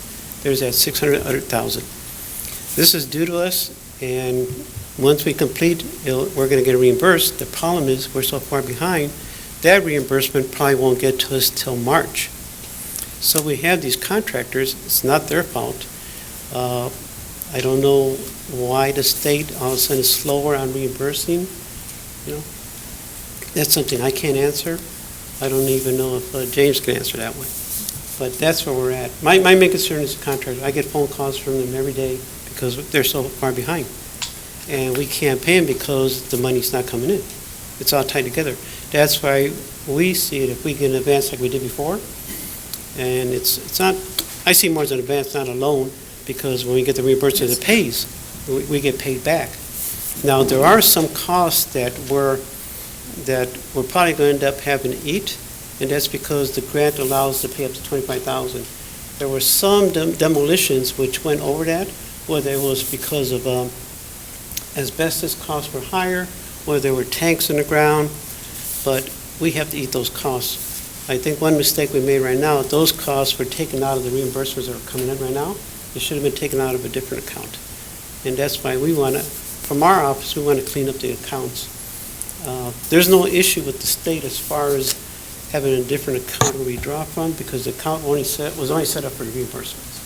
S12: there's that 600,000. This is due to us, and once we complete, we're going to get reimbursed. The problem is we're so far behind, that reimbursement probably won't get to us till March. So we have these contractors, it's not their fault. I don't know why the state all of a sudden is slower on reimbursing. That's something I can't answer. I don't even know if James can answer that one. But that's where we're at. My main concern is the contractor. I get phone calls from them every day because they're so far behind. And we can't pay them because the money's not coming in. It's all tied together. That's why we see it if we can advance like we did before. And it's not, I see more as an advance, not a loan, because when we get the reimbursement that pays, we get paid back. Now, there are some costs that we're probably going to end up having to eat, and that's because the grant allows to pay up to $25,000. There were some demolitions which went over that, whether it was because of asbestos costs were higher, whether there were tanks in the ground, but we have to eat those costs. I think one mistake we made right now, those costs were taken out of the reimbursements that are coming in right now. They should have been taken out of a different account. And that's why we want to, from our office, we want to clean up the accounts. There's no issue with the state as far as having a different account where we draw from, because the account was only set up for the reimbursements.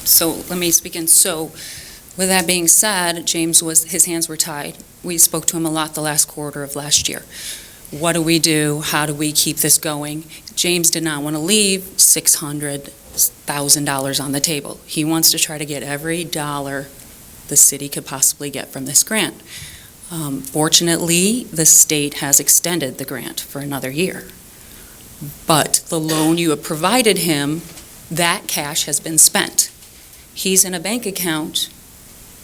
S13: So let me speak in. So with that being said, his hands were tied. We spoke to him a lot the last quarter of last year. What do we do? How do we keep this going? James did not want to leave $600,000 on the table. He wants to try to get every dollar the city could possibly get from this grant. Fortunately, the state has extended the grant for another year. But the loan you have provided him, that cash has been spent. He's in a bank account.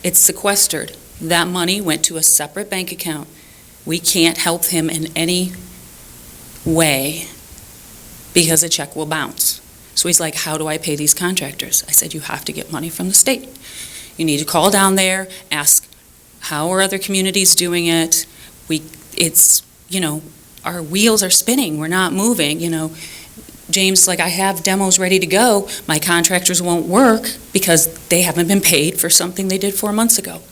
S13: It's sequestered. That money went to a separate bank account. We can't help him in any way because a check will bounce. So he's like, how do I pay these contractors? I said, you have to get money from the state. You need to call down there, ask, how are other communities doing it? Our wheels are spinning. We're not moving, James, I have demos ready to go. My contractors won't work because they haven't been paid for something they did 4 months ago.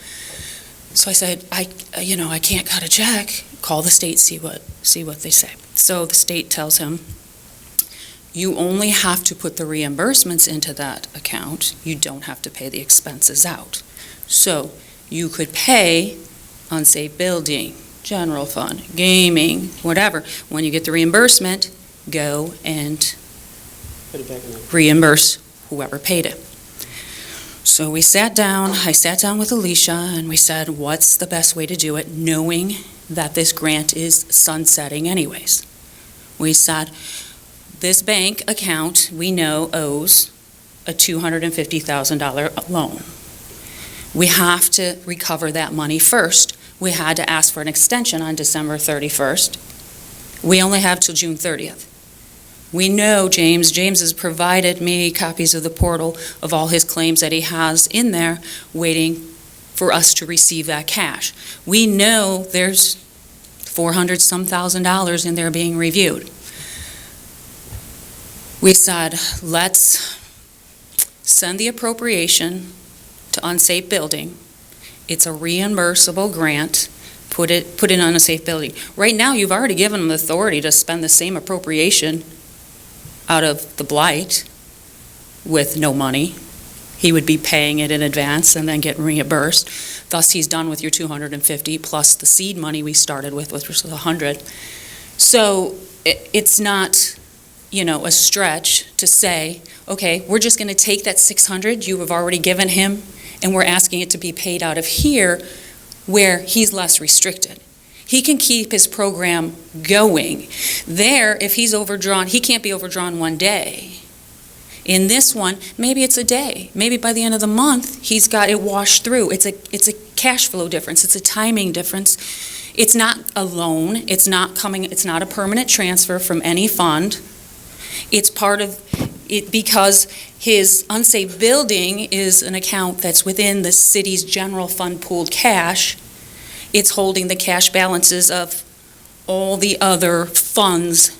S13: So I said, I can't cut a check. Call the state, see what they say. So the state tells him, you only have to put the reimbursements into that account. You don't have to pay the expenses out. So you could pay unsafe building, general fund, gaming, whatever. When you get the reimbursement, go and reimburse whoever paid it. So I sat down with Alicia, and we said, what's the best way to do it, knowing that this grant is sunsetting anyways? We said, this bank account we know owes a $250,000 loan. We have to recover that money first. We had to ask for an extension on December 31st. We only have till June 30th. We know James has provided me copies of the portal of all his claims that he has in there waiting for us to receive that cash. We know there's $400-some thousand in there being reviewed. we said, let's send the appropriation to unsafe building. It's a reimbursable grant. Put it on a safe building. Right now, you've already given them authority to spend the same appropriation out of the blight with no money. He would be paying it in advance and then getting reimbursed. Thus, he's done with your 250 plus the seed money we started with, which was 100. So it's not, a stretch to say, okay, we're just going to take that 600 you have already given him, and we're asking it to be paid out of here where he's less restricted. He can keep his program going. There, if he's overdrawn, he can't be overdrawn one day. In this one, maybe it's a day. Maybe by the end of the month, he's got it washed through. It's a cash flow difference. It's a timing difference. It's not a loan. It's not a permanent transfer from any fund. It's part of it because his unsafe building is an account that's within the city's general fund pooled cash. It's holding the cash balances of all the other funds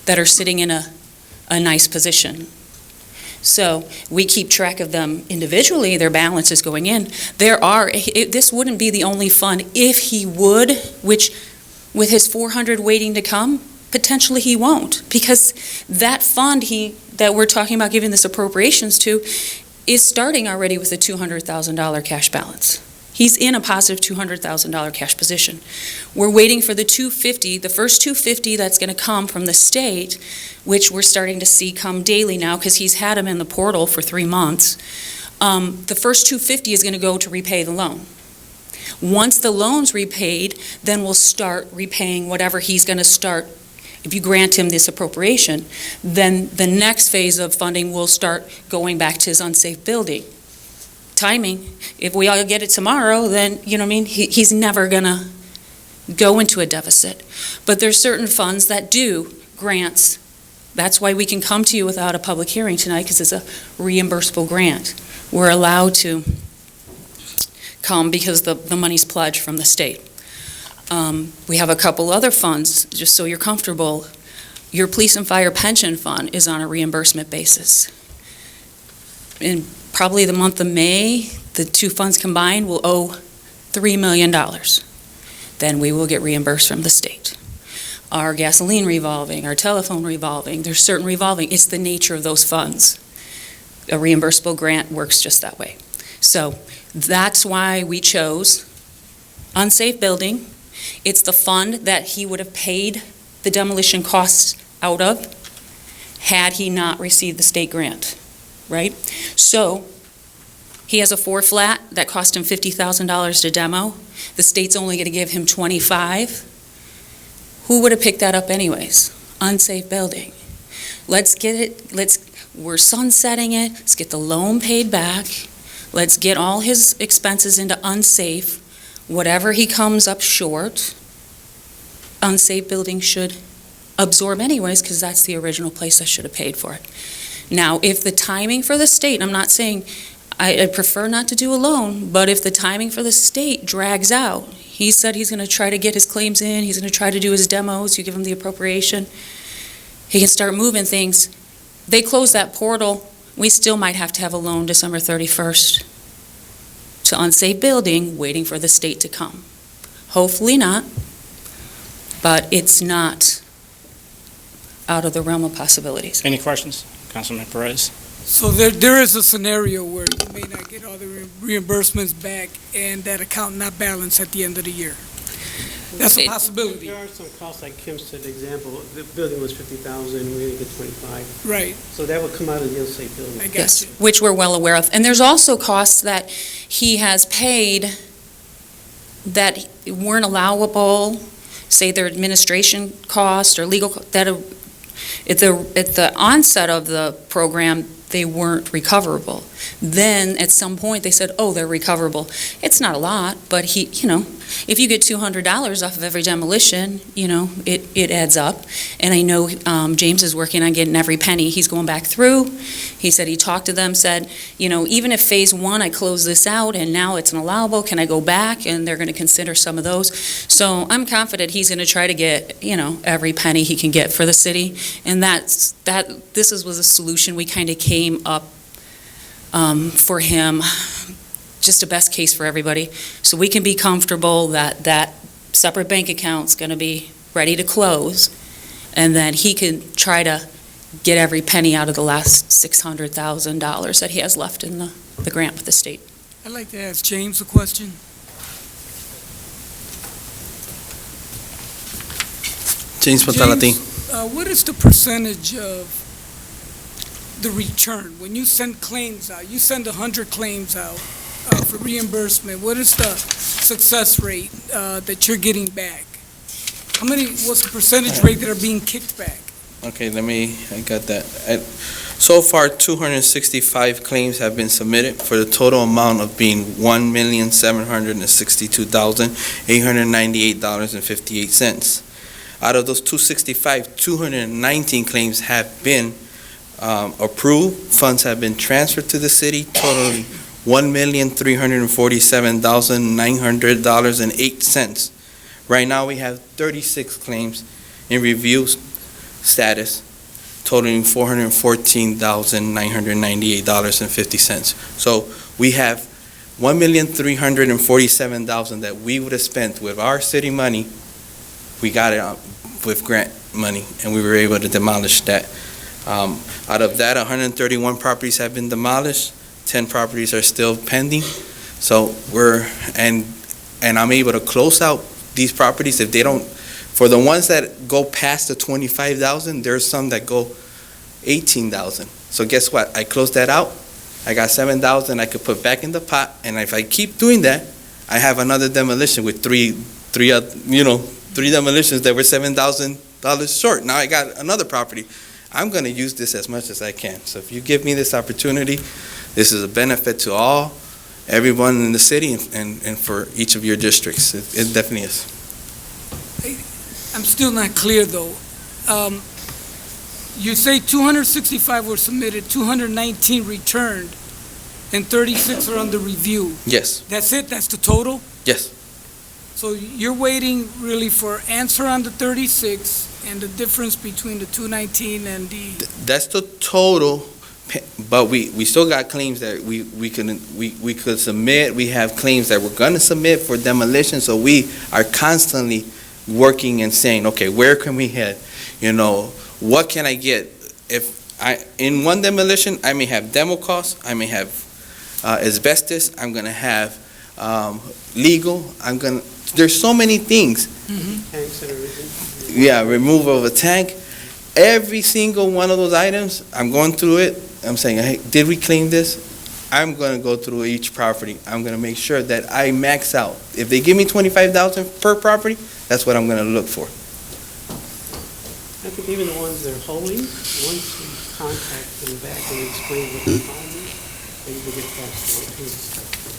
S13: that are sitting in a nice position. So we keep track of them individually, their balance is going in. This wouldn't be the only fund. If he would, which with his 400 waiting to come, potentially he won't, because that fund that we're talking about giving this appropriations to is starting already with a $200,000 cash balance. He's in a positive $200,000 cash position. We're waiting for the $250,000, the first $250,000 that's going to come from the state, which we're starting to see come daily now because he's had them in the portal for 3 months. The first $250,000 is going to go to repay the loan. Once the loan's repaid, then we'll start repaying whatever he's going to start. If you grant him this appropriation, then the next phase of funding will start going back to his unsafe building. Timing, if we all get it tomorrow, then, he's never going to go into a deficit. But there's certain funds that do grants. That's why we can come to you without a public hearing tonight, because it's a reimbursable grant. We're allowed to come because the money's pledged from the state. We have a couple other funds, just so you're comfortable. Your police and fire pension fund is on a reimbursement basis. In probably the month of May, the two funds combined will owe $3 million. Then we will get reimbursed from the state. Our gasoline revolving, our telephone revolving, there's certain revolving. It's the nature of those funds. A reimbursable grant works just that way. So that's why we chose unsafe building. It's the fund that he would have paid the demolition costs out of had he not received the state grant, right? So he has a 4 flat that cost him $50,000 to demo. The state's only going to give him $25,000. Who would have picked that up anyways? Unsafe building. Let's get it, we're sunsetting it, let's get the loan paid back, let's get all his expenses into unsafe. Whatever he comes up short, unsafe building should absorb anyways, because that's the original place I should have paid for it. Now, if the timing for the state, I'm not saying, I prefer not to do a loan, but if the timing for the state drags out, he said he's going to try to get his claims in, he's going to try to do his demos, you give him the appropriation, he can start moving things. They close that portal, we still might have to have a loan December 31st to unsafe building, waiting for the state to come. Hopefully not, but it's not out of the realm of possibilities.
S5: Any questions? Councilman Perez?
S10: So there is a scenario where you may not get all the reimbursements back and that account not balance at the end of the year. That's a possibility.
S12: There are some costs, like Kim said, example, the building was $50,000, we're going to get $25,000.
S10: Right.
S12: So that would come out of the unsafe building.
S10: I got
S13: Yes,
S10: you.
S13: which we're well aware of. And there's also costs that he has paid that weren't allowable, say their administration costs or legal, that at the onset of the program, they weren't recoverable. Then, at some point, they said, oh, they're recoverable. It's not a lot, but if you get $200 off of every demolition, it adds up. And I know James is working on getting every penny. He's going back through. He said he talked to them, said, even if phase one, I close this out and now it's an allowable, can I go back? And they're going to consider some of those. So I'm confident he's going to try to get, every penny he can get for the city. And this was a solution we kind of came up for him, just a best case for everybody. So we can be comfortable that separate bank account's going to be ready to close, and then he can try to get every penny out of the last $600,000 that he has left in the grant with the state.
S10: I'd like to ask James a question.
S1: James Patalati.
S10: What is the percentage of the return? When you send claims out, you send 100 claims out for reimbursement, what is the success rate that you're getting back? What's the percentage rate that are being kicked back?
S14: Okay, I got that. So far, 265 claims have been submitted for the total amount of being $1,762,898.58. Out of those 265, 219 claims have been approved. Funds have been transferred to the city, totaling $1,347,900.08. Right now, we have 36 claims in review status, totaling $414,998.50. So we have $1,347,000 that we would have spent with our city money. We got it with grant money, and we were able to demolish that. Out of that, 131 properties have been demolished. 10 properties are still pending. So and I'm able to close out these properties if they don't. For the ones that go past the 25,000, there's some that go 18,000. So guess what? I closed that out. I got 7,000 I could put back in the pot, and if I keep doing that, I have another demolition with three demolitions that were $7,000 short. Now I got another property. I'm going to use this as much as I can. So if you give me this opportunity, this is a benefit to everyone in the city and for each of your districts. It definitely is.
S10: I'm still not clear, though. You say 265 were submitted, 219 returned, and 36 are under review.
S14: Yes.
S10: That's it? That's the total?
S14: Yes.
S10: So you're waiting really for answer on the 36 and the difference between the 219 and the...
S14: That's the total, but we still got claims that we could submit. We have claims that we're going to submit for demolition, so we are constantly working and saying, okay, where can we head? What can I get? In one demolition, I may have demo costs, I may have asbestos, I'm going to have legal, there's so many things.
S12: Tanks and everything.
S14: Yeah, removal of a tank. Every single one of those items, I'm going through it. I'm saying, hey, did we claim this? I'm going to go through each property. I'm going to make sure that I max out. If they give me $25,000 per property, that's what I'm going to look for.
S12: I think even the ones that are holding, once you contact them back and explain what the problem is, then you can get past it.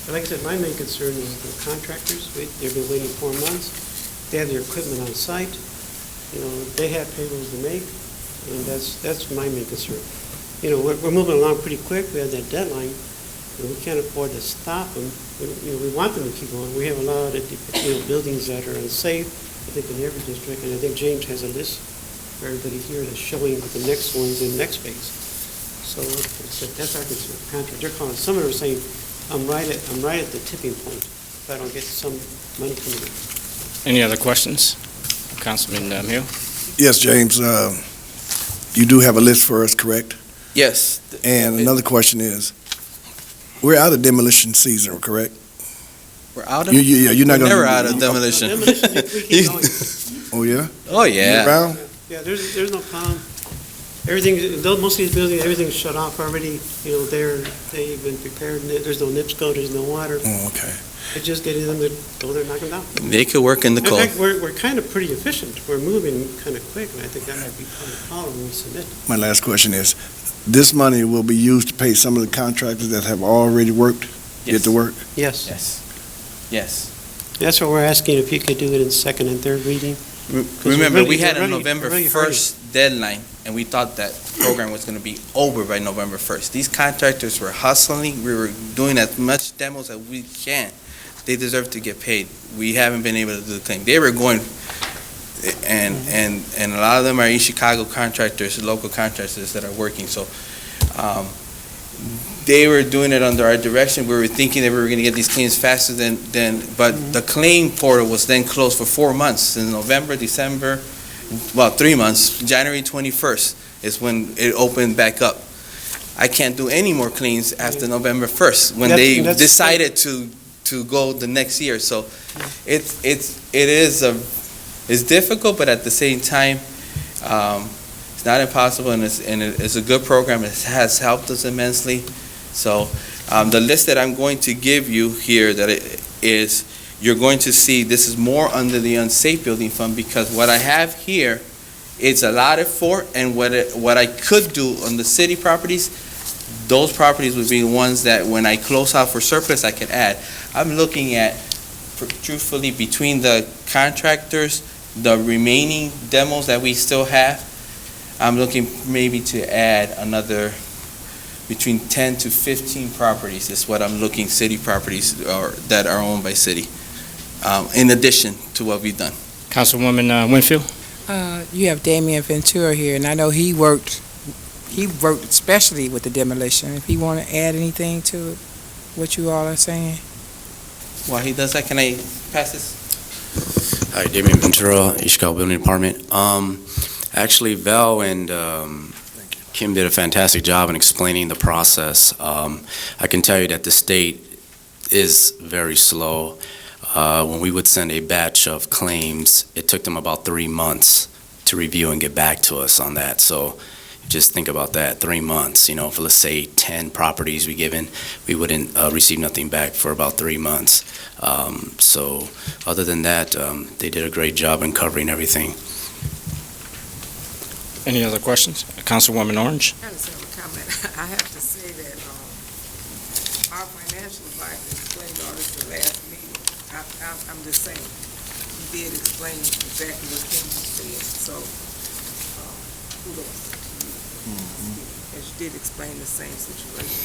S12: But like I said, my main concern is the contractors. They've been waiting 4 months. They have their equipment on site. They have payrolls to make, and that's my main concern. We're moving along pretty quick. We have that deadline, and we can't afford to stop them. We want them to keep going. We have a lot of buildings that are unsafe, I think, in every district, and I think James has a list for everybody here that's showing the next ones in the next phase. So that's our concern. They're calling. Some of them are saying, I'm right at the tipping point if I don't get some money coming in.
S5: Any other questions? Councilman Hill?
S7: Yes, James, you do have a list for us, correct?
S14: Yes.
S7: And another question is, we're out of demolition season, correct?
S14: We're out of?
S7: You're not going to...
S14: Never out of demolition.
S7: Oh, yeah?
S14: Oh, yeah.
S7: Around?
S12: Yeah, there's no problem. Most of these buildings, everything's shut off already. They've been prepared. There's no NIPSCO, there's no water.
S7: Oh, okay.
S12: It's just getting them to go there and knock them down.
S14: They could work in the cold.
S12: In fact, we're kind of pretty efficient. We're moving kind of quick, and I think that might be part of the problem when we submit.
S7: My last question is, this money will be used to pay some of the contractors that have already worked, get to work?
S12: Yes.
S14: Yes.
S12: That's what we're asking, if you could do it in second and third reading.
S14: Remember, we had a
S12: really-
S14: November
S12: really
S14: 1st deadline, and we thought that program was going to be over by November 1st. These contractors were hustling. We were doing as much demos as we can. They deserve to get paid. We haven't been able to do the thing. They were going, and a lot of them are East Chicago contractors, local contractors that are working. So they were doing it under our direction. We were thinking that we were going to get these claims faster but the claim portal was then closed for 4 months, in November, December, 3 months. January 21st is when it opened back up. I can't do any more claims after November 1st, when they decided to go the next year. So it's difficult, but at the same time, it's not impossible, and it's a good program. It has helped us immensely. So the list that I'm going to give you here, you're going to see this is more under the unsafe building fund, because what I have here, it's allotted for, and what I could do on the city properties, those properties would be the ones that when I close out for surplus, I could add. I'm looking at, truthfully, between the contractors, the remaining demos that we still have, I'm looking maybe to add another between 10 to 15 properties is what I'm looking, city properties that are owned by city, in addition to what we've done.
S5: Councilwoman Winfield?
S3: You have Damian Ventura here, and I know he worked especially with the demolition. If he want to add anything to what you all are saying?
S14: While he does that, can I pass this?
S15: Hi, Damian Ventura, East Chicago Building Department. Actually, Val and Kim did a fantastic job in explaining the process. I can tell you that the state is very slow. When we would send a batch of claims, it took them about 3 months to review and get back to us on that. So just think about that, 3 months. You know, for let's say 10 properties we given, we wouldn't receive nothing back for about 3 months. So other than that, they did a great job in covering everything.
S5: Any other questions? Councilwoman Orange?
S8: I just have a comment. I have to say that our financial advisor explained all this the last meeting. I'm just saying, he did explain exactly what Kim was saying, so kudos to you. As you did explain the same situation.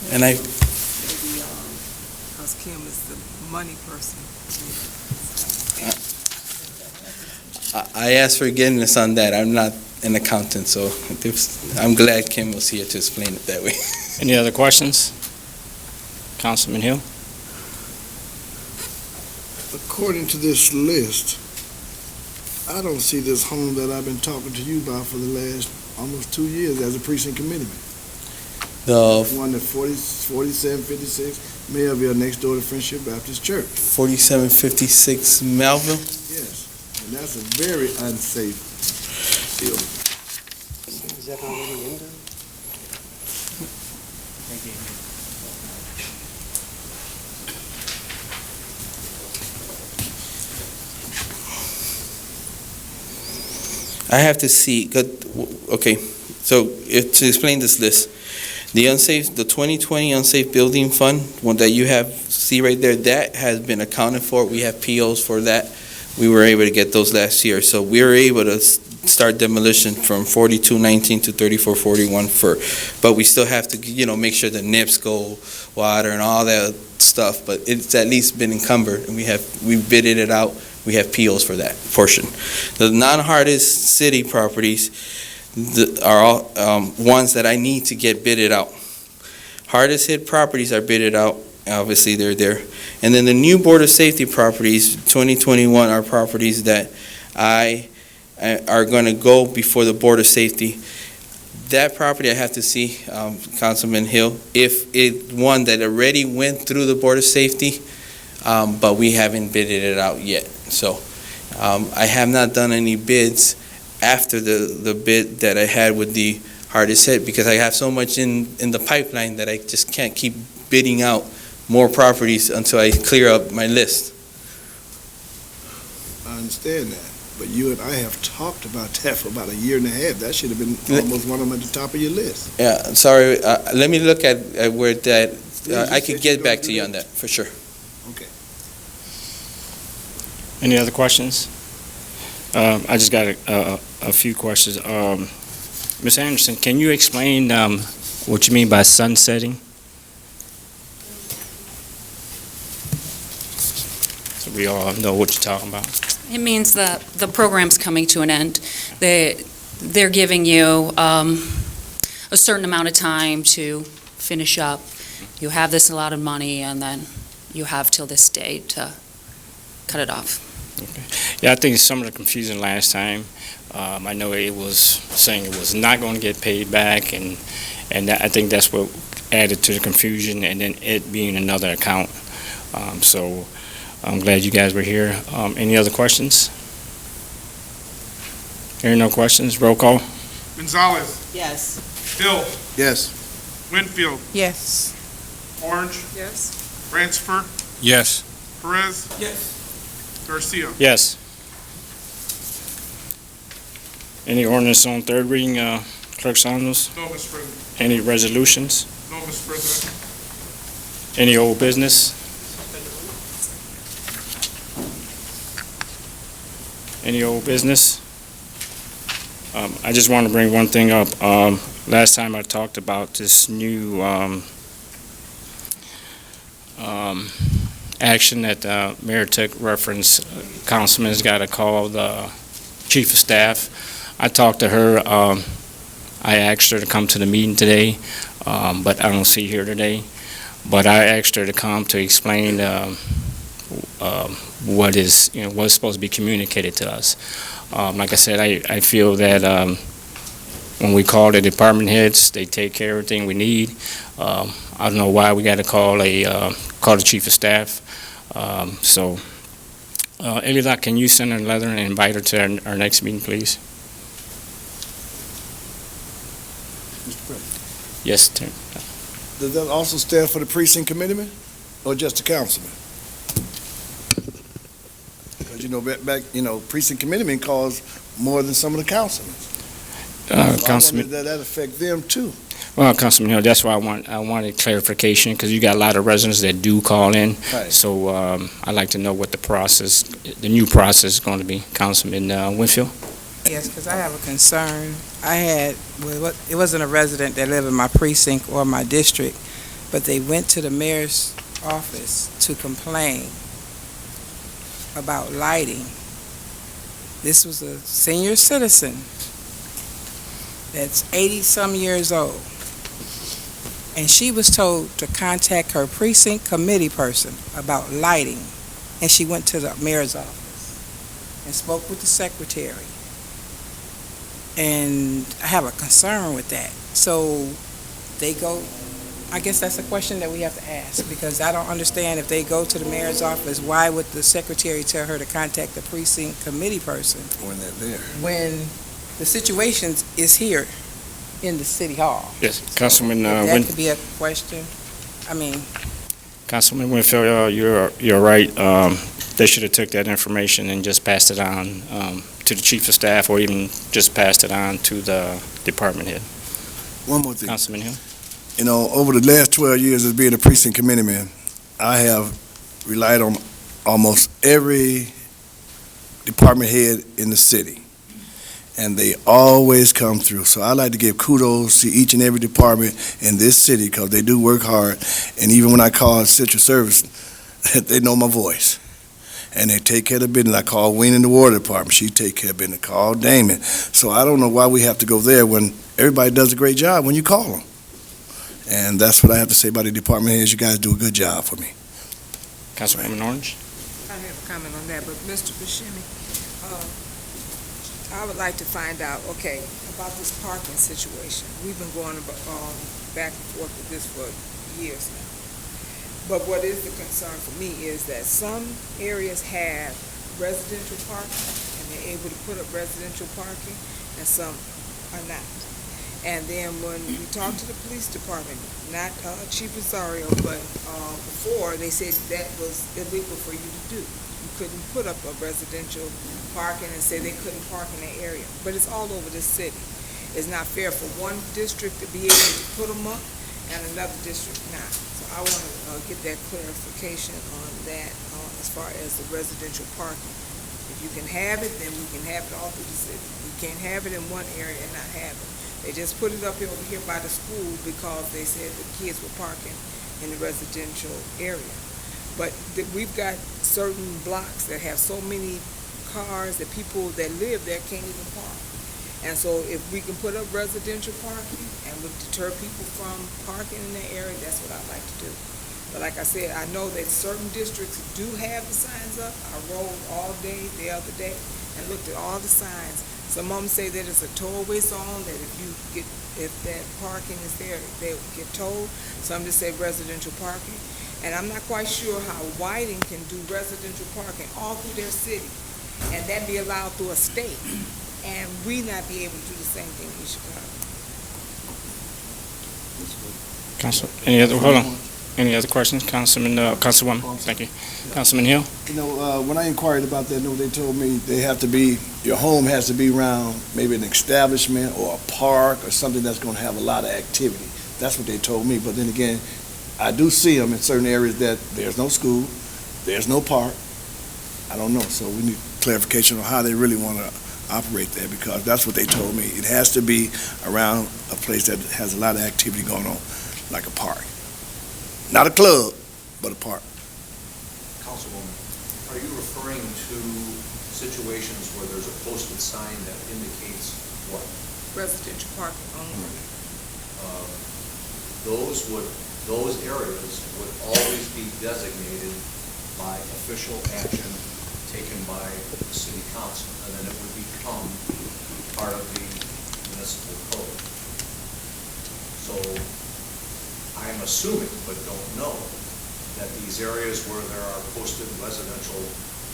S14: And
S8: maybe because Kim is the money person.
S14: I asked forgiveness on that. I'm not an accountant, so I'm glad Kim was here to explain it that way.
S5: Any other questions? Councilman Hill?
S7: According to this list, I don't see this home that I've been talking to you about for the last almost 2 years as a precinct committeeman.
S14: The
S7: one at 4756 Melville, next door to Friendship Baptist Church.
S14: 4756 Melville?
S7: Yes, and that's a very unsafe building.
S12: Is that already in there?
S14: I have to see, okay, so to explain this list, the 2020 unsafe building fund, one that you see right there, that has been accounted for. We have POs for that. We were able to get those last year. So we were able to start demolition from 4219 to 3441 but we still have to, make sure the NIPS go, water and all that stuff, but it's at least been encumbered, and we bidded it out. We have POs for that portion. The non-hardest city properties are all ones that I need to get bidded out. Hardest hit properties are bidded out. Obviously, they're there. And then the new Board of Safety properties, 2021, are properties that are going to go before the Board of Safety. That property, I have to see, Councilman Hill, if it one that already went through the Board of Safety, but we haven't bidded it out yet. So I have not done any bids after the bid that I had with the hardest hit, because I have so much in the pipeline that I just can't keep bidding out more properties until I clear up my list.
S7: I understand that. But you and I have talked about that for about a year and a half. That should have been almost one of them at the top of your list.
S14: Yeah, sorry, let me look at where that, I could get back to you on that, for sure.
S7: Okay.
S5: Any other questions? I just got a few questions. Ms. Anderson, can you explain what you mean by sunsetting? So we all know what you're talking about.
S13: It means that the program's coming to an end. They're giving you a certain amount of time to finish up. You have this allotted money, and then you have till this date to cut it off.
S5: Okay. Yeah, I think some of the confusion last time, I know it was saying it was not going to get paid back, and I think that's what added to the confusion, and then it being another account. So I'm glad you guys were here. Any other questions? Hearing no questions, roll call.
S2: Gonzalez,
S11: Yes.
S2: Hill,
S7: Yes.
S2: Winfield,
S3: Yes.
S2: Orange,
S8: Yes.
S2: Ransford,
S4: Yes.
S2: Perez,
S10: Yes.
S2: Garcia.
S5: Yes. Any ordinance on third reading, Clerk Samuels?
S2: No, Mr. President.
S5: Any resolutions?
S2: No, Mr. President.
S5: Any old business? Any old business? I just want to bring one thing up. Last time I talked about this new action that Mayor took reference. Councilman's got to call the chief of staff. I talked to her. I asked her to come to the meeting today, but I don't see her today. But I asked her to come to explain what is, what's supposed to be communicated to us. Like I said, I feel that when we call the department heads, they take care of everything we need. I don't know why we got to call the chief of staff. Elida, can you send her a letter and invite her to our next meeting, please?
S7: Mr. President.
S5: Yes, Tim.
S7: Does that also stand for the precinct committeeman or just the councilman? Because, precinct committeeman calls more than some of the councilmen.
S5: Councilman.
S7: That affect them too.
S5: Well, Councilman Hill, that's why I wanted clarification, because you got a lot of residents that do call in.
S7: Right.
S5: So I'd like to know what the new process is going to be. Councilman Winfield?
S3: Yes, because I have a concern. It wasn't a resident that lived in my precinct or my district, but they went to the mayor's office to complain about lighting. This was a senior citizen that's 80-some years old, and she was told to contact her precinct committee person about lighting, and she went to the mayor's office and spoke with the secretary. And I have a concern with that. So they go, I guess that's a question that we have to ask, because I don't understand, if they go to the mayor's office, why would the secretary tell her to contact the precinct committee person
S7: When they're there.
S3: when the situation is here in the city hall?
S5: Yes, Councilman
S3: That could be a question. I mean,
S5: Councilman Winfield, you're right. They should have took that information and just passed it on to the chief of staff, or even just passed it on to the department head.
S7: One more thing.
S5: Councilman Hill?
S7: Over the last 12 years as being a precinct committeeman, I have relied on almost every department head in the city, and they always come through. So I like to give kudos to each and every department in this city, because they do work hard, and even when I call Central Service, they know my voice, and they take care of the business. I call Wayne in the water department, she take care of business. Call Damon. So I don't know why we have to go there when everybody does a great job when you call them. And that's what I have to say about the department heads. You guys do a good job for me.
S5: Councilwoman Orange?
S8: I have a comment on that, but Mr. Buscemi, I would like to find out, about this parking situation. We've been going back and forth with this for years now. But what is the concern for me is that some areas have residential parking, and they're able to put up residential parking, and some are not. And then when we talk to the police department, not Chief Rosario, but the before, they said that was illegal for you to do. You couldn't put up a residential parking and say they couldn't park in that area. But it's all over the city. It's not fair for one district to be able to put them up and another district not. So I want to get that clarification on that as far as the residential parking. If you can have it, then we can have it all through the city. We can't have it in one area and not have it. They just put it up over here by the school because they said the kids were parking in the residential area. But we've got certain blocks that have so many cars that people that live there can't even park. And so if we can put up residential parking and would deter people from parking in that area, that's what I'd like to do. But like I said, I know that certain districts do have the signs up. I rode all day the other day and looked at all the signs. Some of them say that it's a tollway zone, that if that parking is there, they get tolled. Some just say residential parking. And I'm not quite sure how Whiting can do residential parking all through their city, and that be allowed through a state, and we not be able to do the same thing in Chicago.
S5: Council, hold on. Any other questions? Councilwoman, thank you. Councilman Hill?
S7: When I inquired about that, they told me your home has to be around maybe an establishment or a park or something that's going to have a lot of activity. That's what they told me. But then again, I do see them in certain areas that there's no school, there's no park. I don't know. So we need clarification on how they really want to operate there, because that's what they told me. It has to be around a place that has a lot of activity going on, like a park. Not a club, but a park.
S1: Councilwoman, are you referring to situations where there's a posted sign that indicates what?
S8: Residential parking only.
S1: Those areas would always be designated by official action taken by the city council, and then it would become part of the municipal code. So I'm assuming, but don't know, that these areas where there are posted residential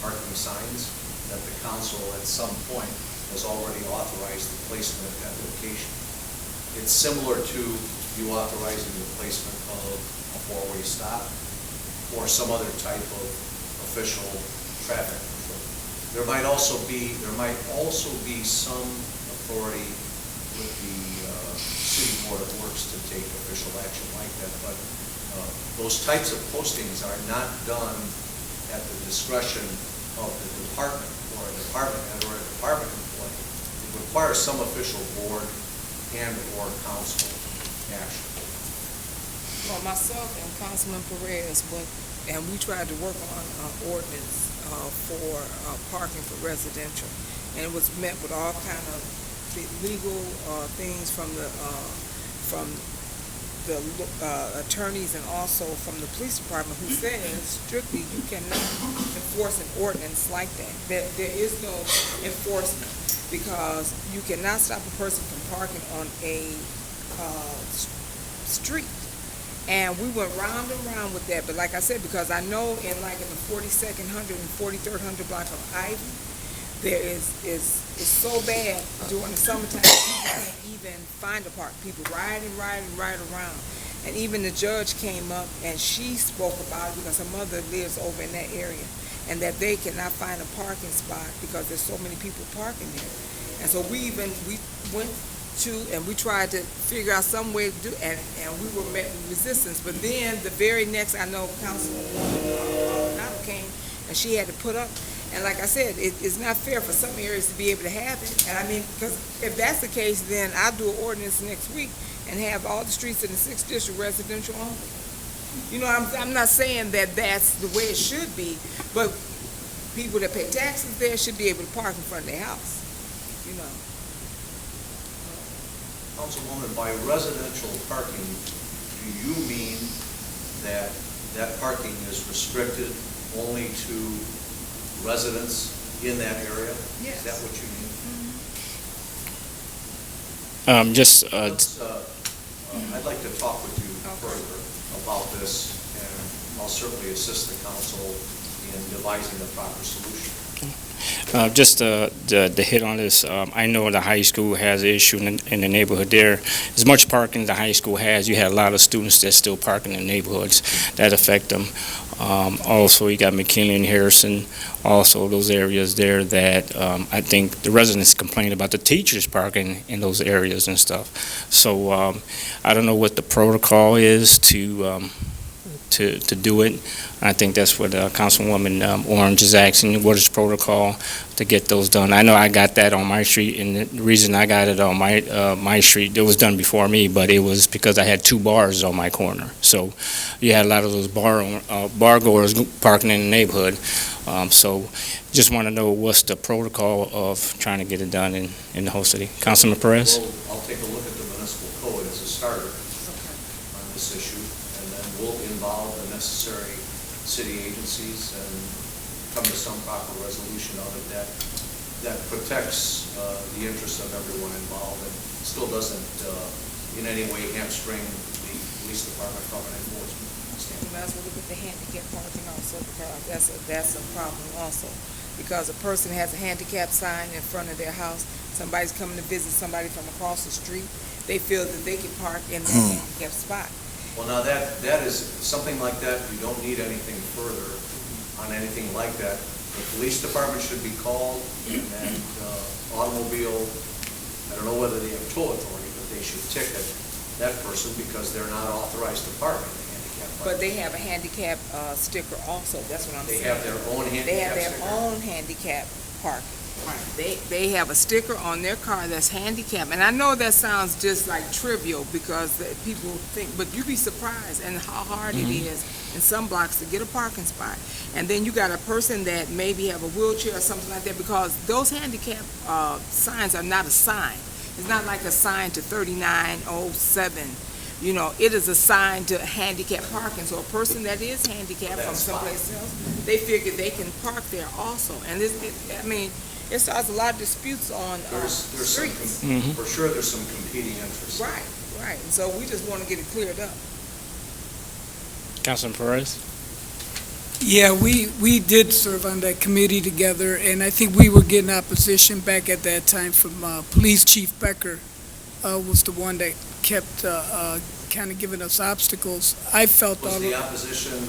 S1: parking signs, that the council at some point has already authorized the placement at that location. It's similar to you authorizing the placement of a four-way stop or some other type of official traffic control. There might also be some authority with the City Board of Works to take official action like that, but those types of postings are not done at the discretion of the department or a department head or a department employee. It requires some official board and or council action.
S8: Well, myself and Councilman Perez went, and we tried to work on an ordinance for parking for residential, and it was met with all kind of legal things from the attorneys and also from the police department, who says strictly you cannot enforce an ordinance like that. There is no enforcement, because you cannot stop a person from parking on a street. And we went round and round with that, but like I said, because I know in the 4200 and 4300 block of Ivy, there is so bad during the summertime, you can't even find a park. People ride around. And even the judge came up and she spoke about it, because her mother lives over in that area, and that they cannot find a parking spot because there's so many people parking there. And so we went to, and we tried to figure out some way to do, and we were met with resistance. But then the very next, I know Councilwoman Donato came, and she had to put up. And like I said, it's not fair for some areas to be able to have it. And I mean, because if that's the case, then I'll do an ordinance next week and have all the streets in the 6th district residential only. You know, I'm not saying that that's the way it should be, but people that pay taxes there should be able to park in front of their house, you know.
S1: Councilwoman, by residential parking, do you mean that parking is restricted only to residents in that area?
S8: Yes.
S1: Is that what you mean? I'd like to talk with you further about this, and I'll certainly assist the council in devising the proper solution.
S5: Just to hit on this, I know the high school has an issue in the neighborhood there. As much parking the high school has, you had a lot of students that still park in the neighborhoods that affect them. Also, you got McKinley and Harrison, also those areas there that I think the residents complain about the teachers parking in those areas and stuff. So I don't know what the protocol is to do it. I think that's what Councilwoman Orange is asking, what is protocol to get those done. I know I got that on my street, and the reason I got it on my street, it was done before me, but it was because I had 2 bars on my corner. So you had a lot of those bar goers parking in the neighborhood. So just want to know what's the protocol of trying to get it done in the whole city. Councilman Perez?
S1: Well, I'll take a look at the municipal code as a starter on this issue, and then we'll involve the necessary city agencies and come to some proper resolution of it that protects the interests of everyone involved and still doesn't in any way hamstring the police department from an enforcement standpoint.
S8: You might as well look at the handicap parking also, because that's a problem also. Because a person has a handicap sign in front of their house, somebody's coming to visit somebody from across the street, they feel that they can park in the handicap spot.
S1: Well, now that is, something like that, you don't need anything further on anything like that. The police department should be called, and automobile, I don't know whether they have tow authority, but they should ticket that person because they're not authorized to park in the handicap parking.
S8: But they have a handicap sticker also, that's what I'm saying.
S1: They have their own handicap
S8: They have their
S1: sticker?
S8: own handicap parking. They have a sticker on their car that's handicap, and I know that sounds just like trivial because people think, but you'd be surprised and how hard it is in some blocks to get a parking spot. And then you got a person that maybe have a wheelchair or something like that, because those handicap signs are not a sign. It's not like a sign to 3907. You know, it is a sign to handicap parking. So a person that is handicapped from someplace else, they figure they can park there also. And it starts a lot of disputes on streets.
S1: For sure, there's some competing interests.
S8: Right. And so we just want to get it cleared up.
S5: Councilman Perez?
S10: Yeah, we did serve on that committee together, and I think we were getting opposition back at that time from Police Chief Becker was the one that kept kind of giving us obstacles. I felt
S1: Was the opposition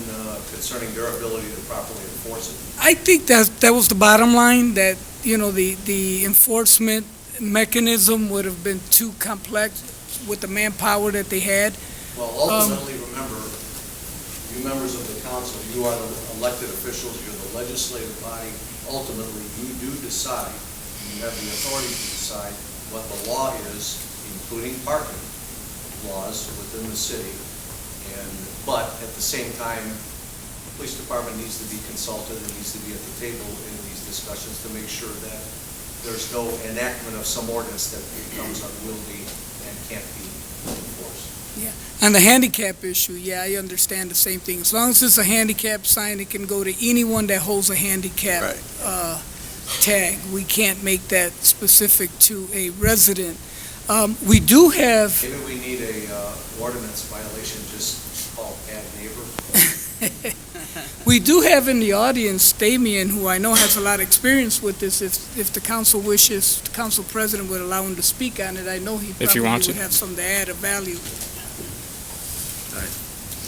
S1: concerning their ability to properly enforce it?
S10: I think that was the bottom line, that, you know, the enforcement mechanism would have been too complex with the manpower that they had.
S1: Well, ultimately, remember, you members of the council, you are the elected officials, you're the legislative body. Ultimately, you do decide, you have the authority to decide what the law is, including parking laws within the city. But at the same time, the police department needs to be consulted and needs to be at the table in these discussions to make sure that there's no enactment of some ordinance that becomes unwieldy and can't be enforced.
S10: Yeah, and the handicap issue, yeah, I understand the same thing. As long as it's a handicap sign, it can go to anyone that holds a handicap tag. We can't make that specific to a resident. We do have...
S1: Maybe we need a ordinance violation just called bad neighbor.
S10: We do have in the audience Damien, who I know has a lot of experience with this. If the council wishes, the council president would allow him to speak on it, I know he probably would have something to add of value.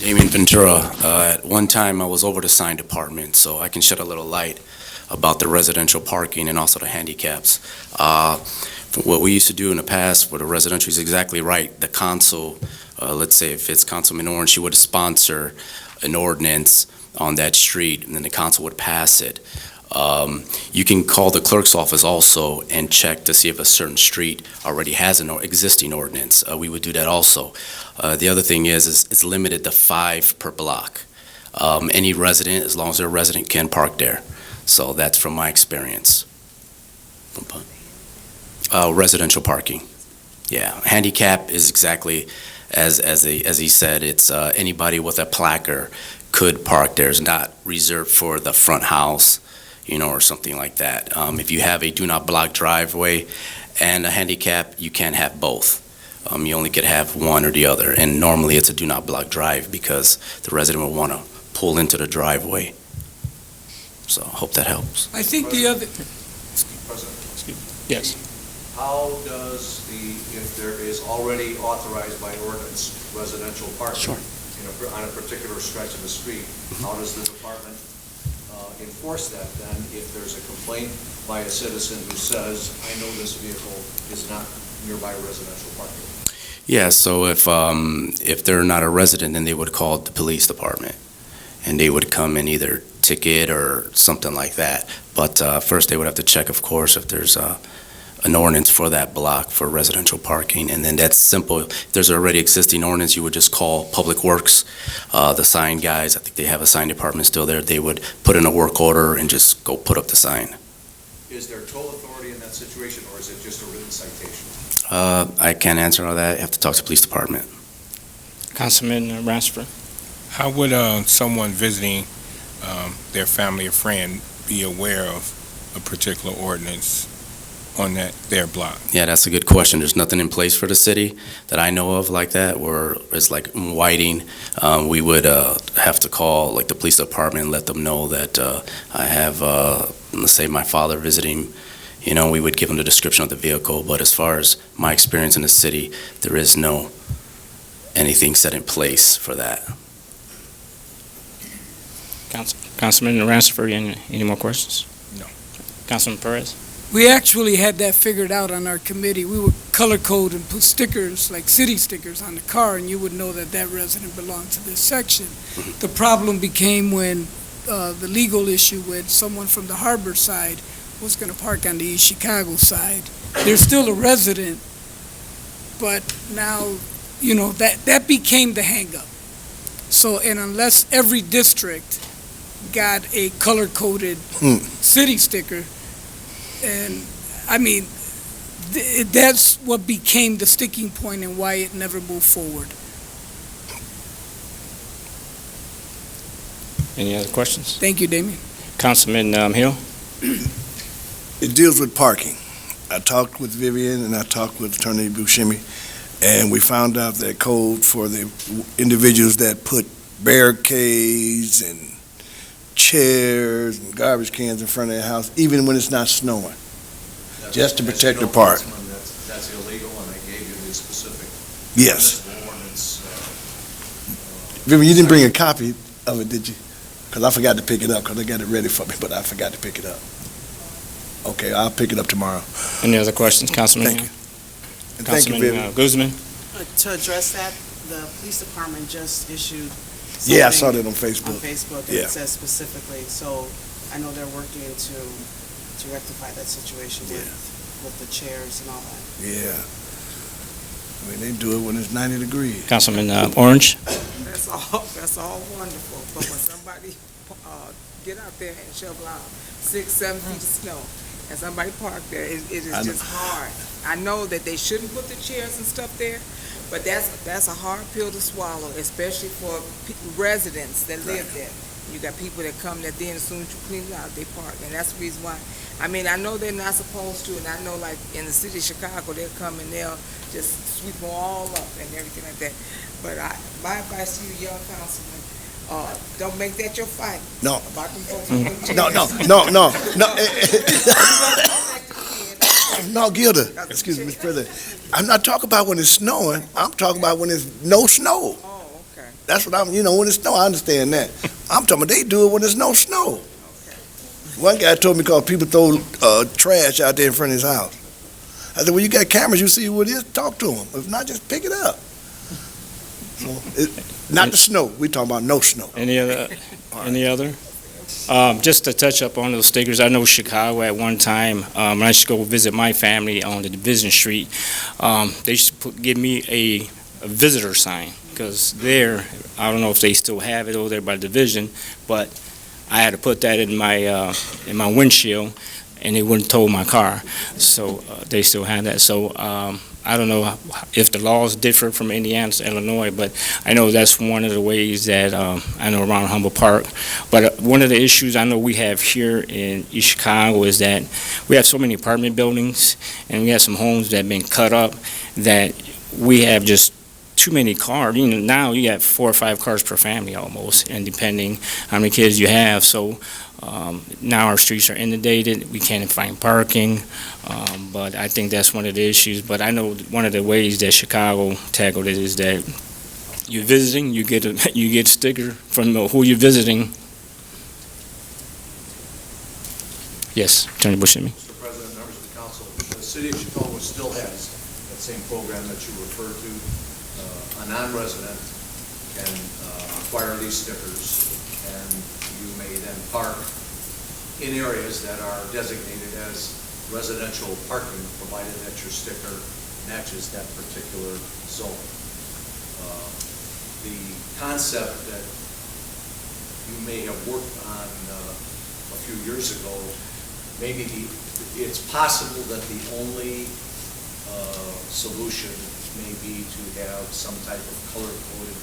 S15: Damien Ventura. At one time, I was over the sign department, so I can shed a little light about the residential parking and also the handicaps. What we used to do in the past for the residential is exactly right. The council, let's say if it's Councilman Orange, she would sponsor an ordinance on that street, and then the council would pass it. You can call the clerk's office also and check to see if a certain street already has an existing ordinance. We would do that also. The other thing is it's limited to 5 per block. Any resident, as long as they're a resident, can park there. So that's from my experience. Residential parking. Yeah, handicap is exactly as he said. It's anybody with a placard could park there. It's not reserved for the front house, or something like that. If you have a do not block driveway and a handicap, you can't have both. You only could have one or the other. And normally it's a do not block drive because the resident will want to pull into the driveway. So I hope that helps.
S10: I think the other,
S1: President,
S5: Yes.
S1: how does if there is already authorized by ordinance residential parking
S15: Sure.
S1: on a particular stretch of the street, how does the department enforce that then if there's a complaint by a citizen who says, I know this vehicle is not nearby residential parking?
S15: Yeah, so if they're not a resident, then they would call the police department, and they would come and either ticket or something like that. But first, they would have to check, of course, if there's an ordinance for that block for residential parking, and then that's simple. If there's already existing ordinance, you would just call Public Works, the sign guys. I think they have a sign department still there. They would put in a work order and just go put up the sign.
S1: Is there toll authority in that situation, or is it just a written citation?
S15: I can't answer all that. You have to talk to the police department.
S5: Councilman Ransford.
S4: How would someone visiting their family or friend be aware of a particular ordinance on their block?
S15: Yeah, that's a good question. There's nothing in place for the city that I know of like that, where it's like in Whiting, we would have to call like the police department and let them know that I have, let's say, my father visiting. You know, we would give them the description of the vehicle, but as far as my experience in the city, there is no anything set in place for that.
S5: Councilman Ransford, any more questions?
S4: No.
S5: Councilman Perez?
S10: we actually had that figured out on our committee. We would color code and put stickers, like city stickers, on the car, and you would know that that resident belonged to this section. The problem became when the legal issue with someone from the harbor side was going to park on the East Chicago side. They're still a resident, but now, you know, that became the hang-up. So, and unless every district got a color-coded city sticker, and, I mean, that's what became the sticking point and why it never moved forward.
S5: Any other questions?
S10: Thank you, Damien.
S5: Councilman Hill?
S7: It deals with parking. I talked with Vivian and I talked with Attorney Buscemi, and we found out that code for the individuals that put barricades and chairs and garbage cans in front of their house, even when it's not snowing, just to protect the park.
S1: That's illegal, and I gave you the specific.
S7: Yes.
S1: Ordinance.
S7: Vivian, you didn't bring a copy of it, did you? Because I forgot to pick it up, because they got it ready for me, but I forgot to pick it up. Okay, I'll pick it up tomorrow.
S5: Any other questions, Councilman?
S7: Thank you. And thank you, Vivian.
S5: Councilman Guzman?
S11: To address that, the police department just issued
S7: Yeah, I saw
S11: something
S7: that on Facebook.
S11: on Facebook, and
S7: Yeah.
S11: it says specifically, so I know they're working to rectify that situation with the chairs and all that.
S7: Yeah. I mean, they do it when it's 90 degrees.
S5: Councilman Orange?
S8: That's all wonderful, but when somebody get out there and shovel out 6-7 feet of snow, and somebody park there, it is just hard. I know that they shouldn't put the chairs and stuff there, but that's a hard pill to swallow, especially for residents that live there. You got people that come that then as soon as you clean it out, they park, and that's the reason why. I mean, I know they're not supposed to, and I know like in the city of Chicago, they'll come and they'll just sweep them all up and everything like that. But my advice to you, young councilman, don't make that your fight.
S7: No.
S8: About them folks.
S7: No, Gilda, excuse me, Mr. President. I'm not talking about when it's snowing. I'm talking about when there's no snow.
S8: Oh, okay.
S7: That's what when it's snow, I understand that. I'm talking about they do it when there's no snow. One guy told me because people throw trash out there in front of his house. I said, well, you got cameras, you see what it is, talk to them. If not, just pick it up. So, not the snow, we talking about no snow.
S5: Any other? Just to touch up on those stickers, I know Chicago at one time, when I used to go visit my family on the Division Street, they used to give me a visitor sign, because there, I don't know if they still have it over there by Division, but I had to put that in my windshield, and they wouldn't tow my car, so they still have that. So I don't know if the laws differ from Indiana to Illinois, but I know that's one of the ways that I know around Humboldt Park. But one of the issues I know we have here in East Chicago is that we have so many apartment buildings, and we have some homes that have been cut up that we have just too many cars. You know, now you got 4 or 5 cars per family almost, and depending how many kids you have. So now our streets are inundated. We can't find parking. But I think that's one of the issues. But I know one of the ways that Chicago tackled it is that you're visiting, you get a sticker from who you're visiting. Yes, Attorney Buscemi.
S1: Mr. President, members of the council, the city of Chicago still has that same program that you referred to. A non-resident can acquire these stickers, and you may then park in areas that are designated as residential parking, provided that your sticker matches that particular zone. The concept that you may have worked on a few years ago, maybe it's possible that the only solution may be to have some type of color-coded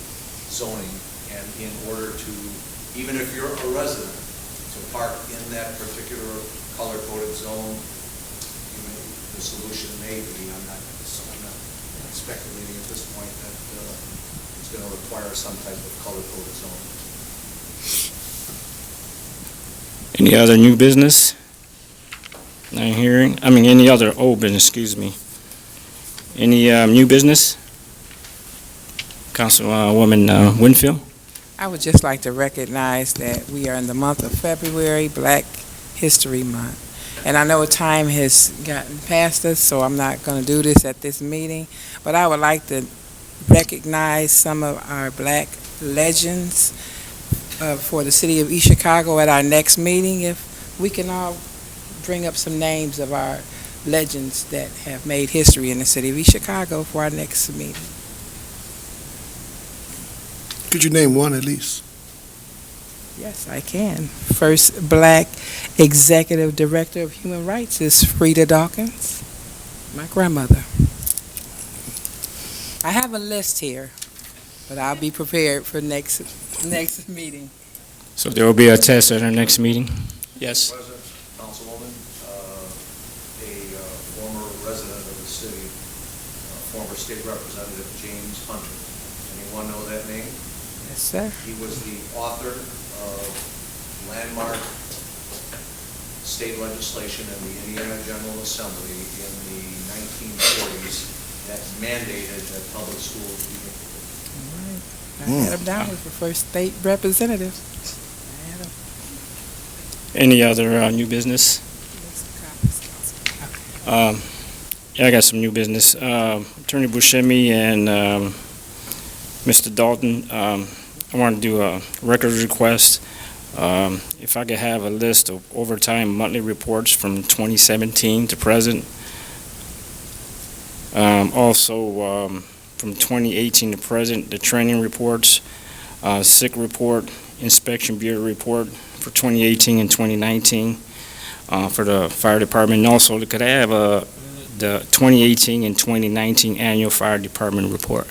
S1: zoning, and in order to, even if you're a resident, to park in that particular color-coded zone, the solution may be, I'm not speculating at this point, that it's going to require some type of color-coded zone.
S5: Any other new business? Not hearing. Any other old business, excuse me. Any new business? Councilwoman Winfield?
S3: I would just like to recognize that we are in the month of February, Black History Month. And I know time has gotten past us, so I'm not going to do this at this meeting, but I would like to recognize some of our Black legends for the city of East Chicago at our next meeting. If we can all bring up some names of our legends that have made history in the city of East Chicago for our next meeting.
S7: Could you name one at least?
S3: Yes, I can. First Black Executive Director of Human Rights is Frida Dawkins, my grandmother. I have a list here, but I'll be prepared for next meeting.
S5: So there will be a test at our next meeting? Yes.
S1: President, Councilwoman, a former resident of the city, former state representative James Hunter. Anyone know that name?
S3: Yes, sir.
S1: He was the author of landmark state legislation in the Indiana General Assembly in the 1940s that mandated that public schools be included.
S3: I had him down as the first state representative.
S5: Any other new business? Yeah, I got some new business. Attorney Buscemi and Mr. Dalton, I want to do a record request. If I could have a list of overtime monthly reports from 2017 to present. Also, from 2018 to present, the training reports, sick report, inspection bureau report for 2018 and 2019 for the fire department. And also, could I have the 2018 and 2019 annual fire department report?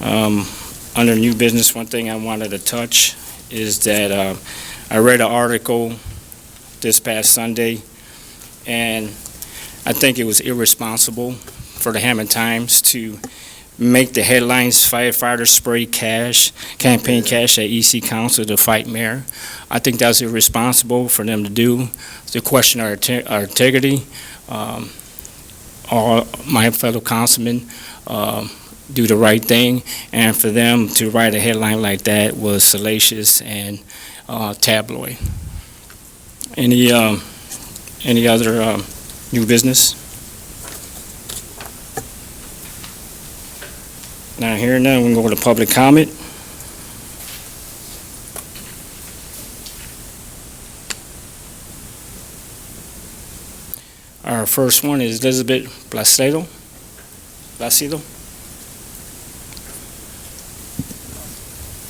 S5: Under new business, one thing I wanted to touch is that I read an article this past Sunday, and I think it was irresponsible for the Hammond Times to make the headlines "Firefighters spray cash, campaign cash at EC Council to fight mayor." I think that's irresponsible for them to do, to question our integrity. All my fellow councilmen do the right thing, and for them to write a headline like that was salacious and tabloid. Any other new business? Not hearing none, we can go to public comment. Our first one is Elizabeth Placido.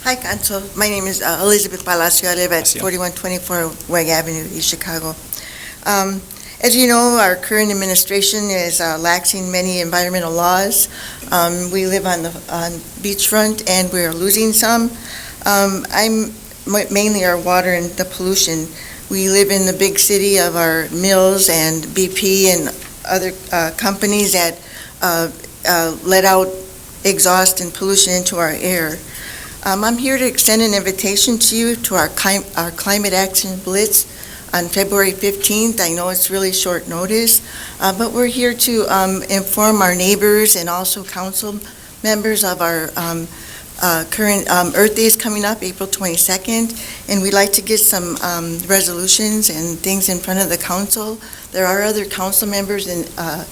S16: Hi, Council. My name is Elizabeth Palacio. I live at
S5: Palacio.
S16: 4124 Weg Avenue, East Chicago. As you know, our current administration is laxing many environmental laws. We live on beachfront, and we're losing some. I'm mainly our water and the pollution. We live in the big city of our mills and BP and other companies that let out exhaust and pollution into our air. I'm here to extend an invitation to you to our Climate Action Blitz on February 15th. I know it's really short notice, but we're here to inform our neighbors and also council members of our current Earth Day is coming up, April 22nd, and we'd like to get some resolutions and things in front of the council. There are other council members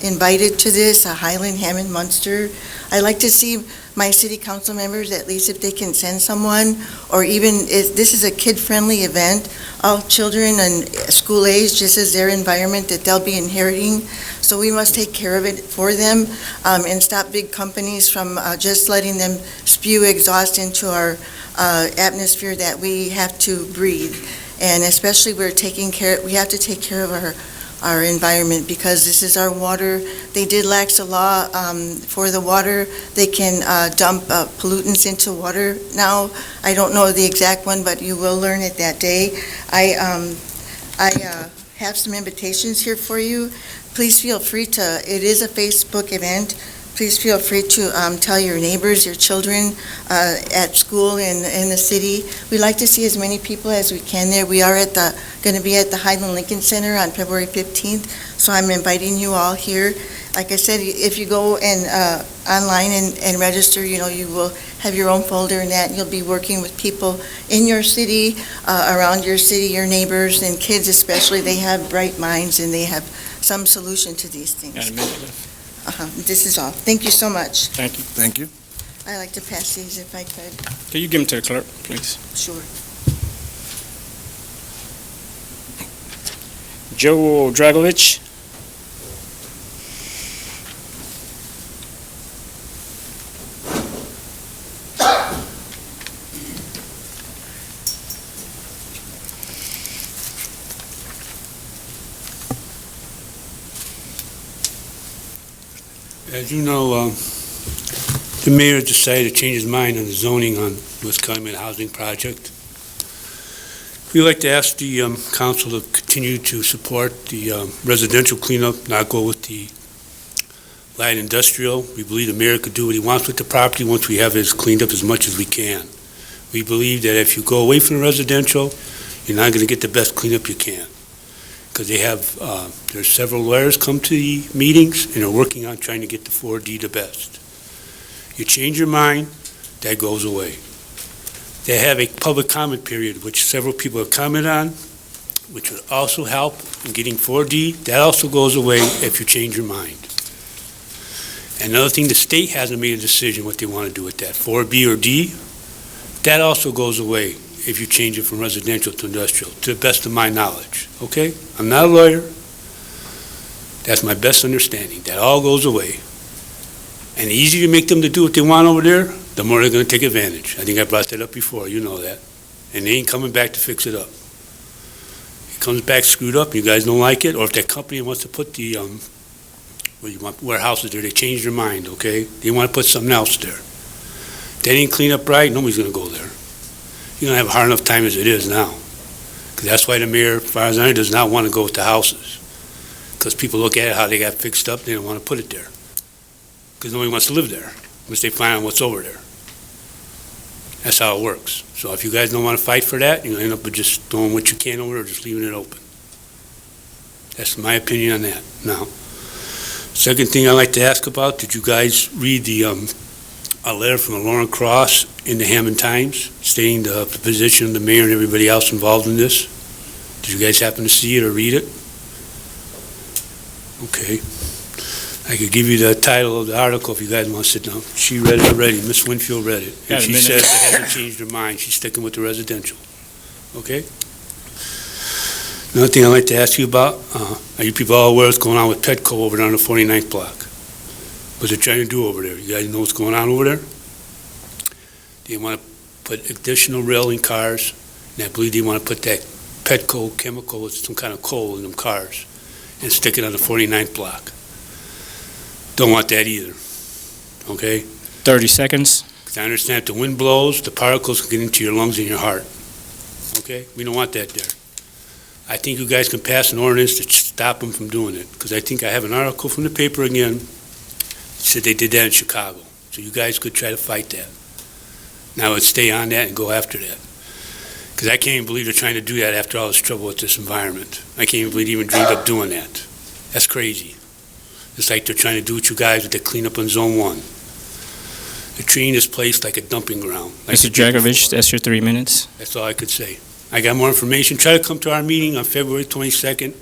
S16: invited to this, Highland, Hammond, Munster. I'd like to see my city council members, at least if they can send someone, or even if this is a kid-friendly event, all children and school age, just as their environment that they'll be inheriting. So we must take care of it for them and stop big companies from just letting them spew exhaust into our atmosphere that we have to breathe. And especially we have to take care of our environment because this is our water. They did lax a law for the water. They can dump pollutants into water now. I don't know the exact one, but you will learn it that day. I have some invitations here for you. Please feel free to, it is a Facebook event. Please feel free to tell your neighbors, your children at school in the city. We'd like to see as many people as we can there. We are going to be at the Highland Lincoln Center on February 15th, so I'm inviting you all here. Like I said, if you go and online and register, you will have your own folder and that. You'll be working with people in your city, around your city, your neighbors and kids especially. They have bright minds and they have some solution to these things.
S5: Got a minute left.
S16: This is all. Thank you so much.
S5: Thank you.
S7: Thank you.
S16: I'd like to pass these if I could.
S5: Can you give them to the clerk, please?
S16: Sure.
S5: Joe Dragovich.
S17: As you know, the mayor decided to change his mind on the zoning on West Calumet Housing Project. We'd like to ask the council to continue to support the residential cleanup, not go with the light industrial. We believe the mayor could do what he wants with the property once we have it cleaned up as much as we can. We believe that if you go away from the residential, you're not going to get the best cleanup you can. Because they have, there's several lawyers come to the meetings and are working on trying to get the 4D the best. You change your mind, that goes away. They have a public comment period, which several people have commented on, which would also help in getting 4D. That also goes away if you change your mind. Another thing, the state hasn't made a decision what they want to do with that, 4B or D. That also goes away if you change it from residential to industrial, to the best of my knowledge, okay? I'm not a lawyer. That's my best understanding. That all goes away. And the easier you make them to do what they want over there, the more they're going to take advantage. I think I brought that up before, you know that. And they ain't coming back to fix it up. It comes back screwed up, you guys don't like it, or if that company wants to put the, warehouses there, they change their mind, okay? They want to put something else there. If they didn't clean up right, nobody's going to go there. You don't have a hard enough time as it is now. Because that's why the mayor, as far as I know, does not want to go with the houses. Because people look at it, how they got fixed up, they don't want to put it there. Because nobody wants to live there, unless they find out what's over there. That's how it works. So if you guys don't want to fight for that, you'll end up with just doing what you can over there, or just leaving it open. That's my opinion on that. Now, second thing I'd like to ask about, did you guys read a letter from Lauren Cross in the Hammond Times stating the position of the mayor and everybody else involved in this? Did you guys happen to see it or read it? Okay. I could give you the title of the article if you guys want to sit down. She read it already. Miss Winfield read it. And she says it hasn't changed her mind. She's sticking with the residential. Okay? Another thing I'd like to ask you about, are you people all aware of what's going on with Petco over there on the 49th block? What's it trying to do over there? You guys know what's going on over there? They want to put additional railing cars, and I believe they want to put that Petco chemical with some kind of coal in them cars and stick it on the 49th block. Don't want that either, okay?
S5: 30 seconds.
S17: Because I understand if the wind blows, the particles can get into your lungs and your heart, okay? We don't want that there. I think you guys can pass an ordinance to stop them from doing it, because I think I have an article from the paper again said they did that in Chicago. So you guys could try to fight that. Now let's stay on that and go after that. Because I can't even believe they're trying to do that after all this trouble with this environment. I can't even believe they even dreamed of doing that. That's crazy. It's like they're trying to do what you guys with the cleanup on Zone 1. They're treating this place like a dumping ground. Like
S5: Mr. Dragovich, that's your 3 minutes.
S17: That's all I could say. I got more information. Try to come to our meeting on February 22nd.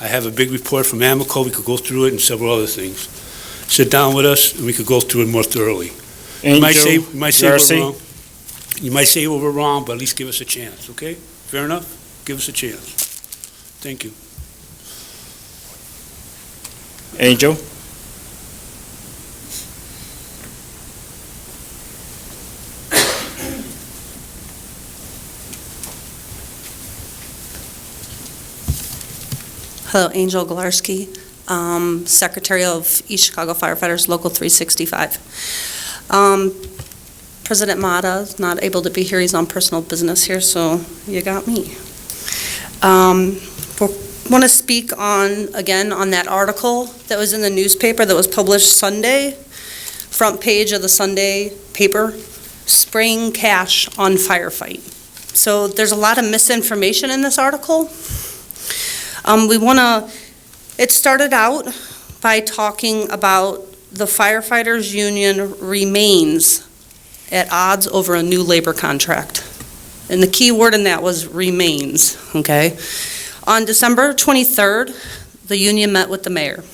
S17: I have a big report from Amico. We could go through it and several other things. Sit down with us and we could go through it more thoroughly. You might say we're wrong. You might say we're wrong, but at least give us a chance, okay? Fair enough? Give us a chance. Thank you.
S5: Angel?
S18: Hello, Angel Galarski, Secretary of East Chicago Firefighters, Local 365. President Mata is not able to be here. He's on personal business here, so you got me. Want to speak again on that article that was in the newspaper that was published Sunday, front page of the Sunday paper, spraying cash on firefight. So there's a lot of misinformation in this article. It started out by talking about the firefighters union remains at odds over a new labor contract. And the key word in that was remains, okay? On December 23rd, the union met with the mayor.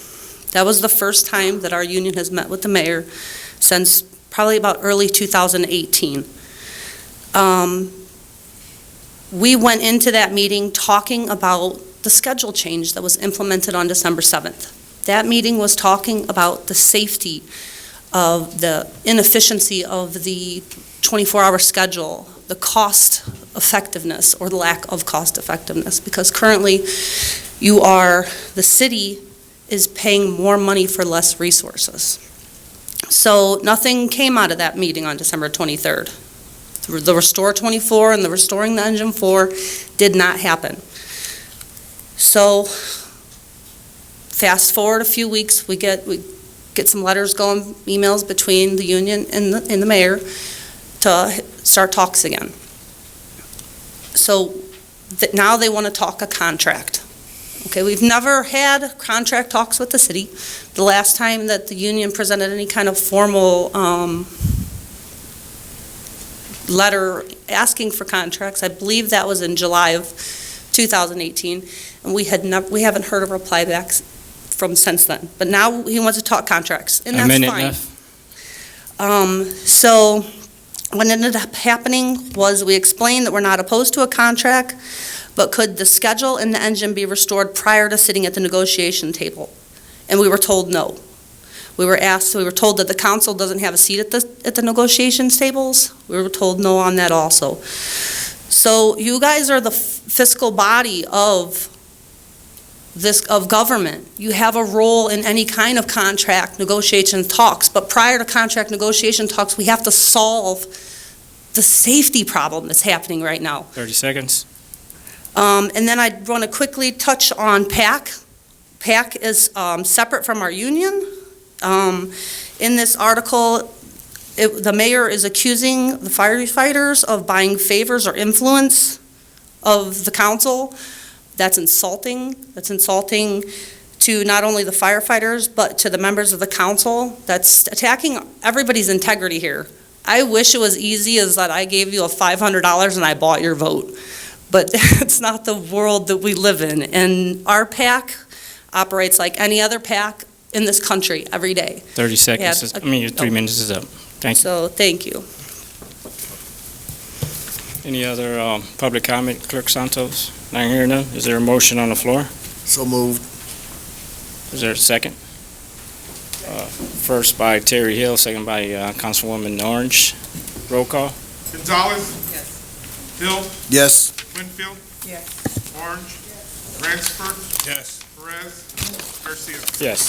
S18: That was the first time that our union has met with the mayor since probably about early 2018. We went into that meeting talking about the schedule change that was implemented on December 7th. That meeting was talking about the safety of the inefficiency of the 24-hour schedule, the cost effectiveness or the lack of cost effectiveness, because currently the city is paying more money for less resources. So nothing came out of that meeting on December 23rd. The Restore 24 and the Restoring the Engine 4 did not happen. So fast forward a few weeks, we get some letters going, emails between the union and the mayor to start talks again. So now they want to talk a contract. Okay, we've never had contract talks with the city. The last time that the union presented any kind of formal letter asking for contracts, I believe that was in July of 2018, and we haven't heard a reply back from since then. But now he wants to talk contracts, and that's fine. So what ended up happening was we explained that we're not opposed to a contract, but could the schedule and the engine be restored prior to sitting at the negotiation table? And we were told no. We were told that the council doesn't have a seat at the negotiations tables. We were told no on that also. So you guys are the fiscal body of government. You have a role in any kind of contract negotiation talks, but prior to contract negotiation talks, we have to solve the safety problem that's happening right now.
S5: 30 seconds.
S18: And then I want to quickly touch on PAC. PAC is separate from our union. In this article, the mayor is accusing the firefighters of buying favors or influence of the council. That's insulting. That's insulting to not only the firefighters, but to the members of the council. That's attacking everybody's integrity here. I wish it was easy as that I gave you a $500 and I bought your vote. But that's not the world that we live in. And our PAC operates like any other PAC in this country every day.
S5: 30 seconds. Your 3 minutes is up. Thank you.
S18: So, thank you.
S5: Any other public comment, Clerk Santos? Not hearing none. Is there a motion on the floor?
S7: So moved.
S5: Is there a second? First by Terry Hill, second by Councilwoman Orange. Roll call.
S2: Gonzalez? Yes. Hill?
S7: Yes.
S2: Winfield?
S8: Yes.
S2: Orange? Yes. Ransford?
S17: Yes.
S2: Perez? Garcia?
S5: Yes.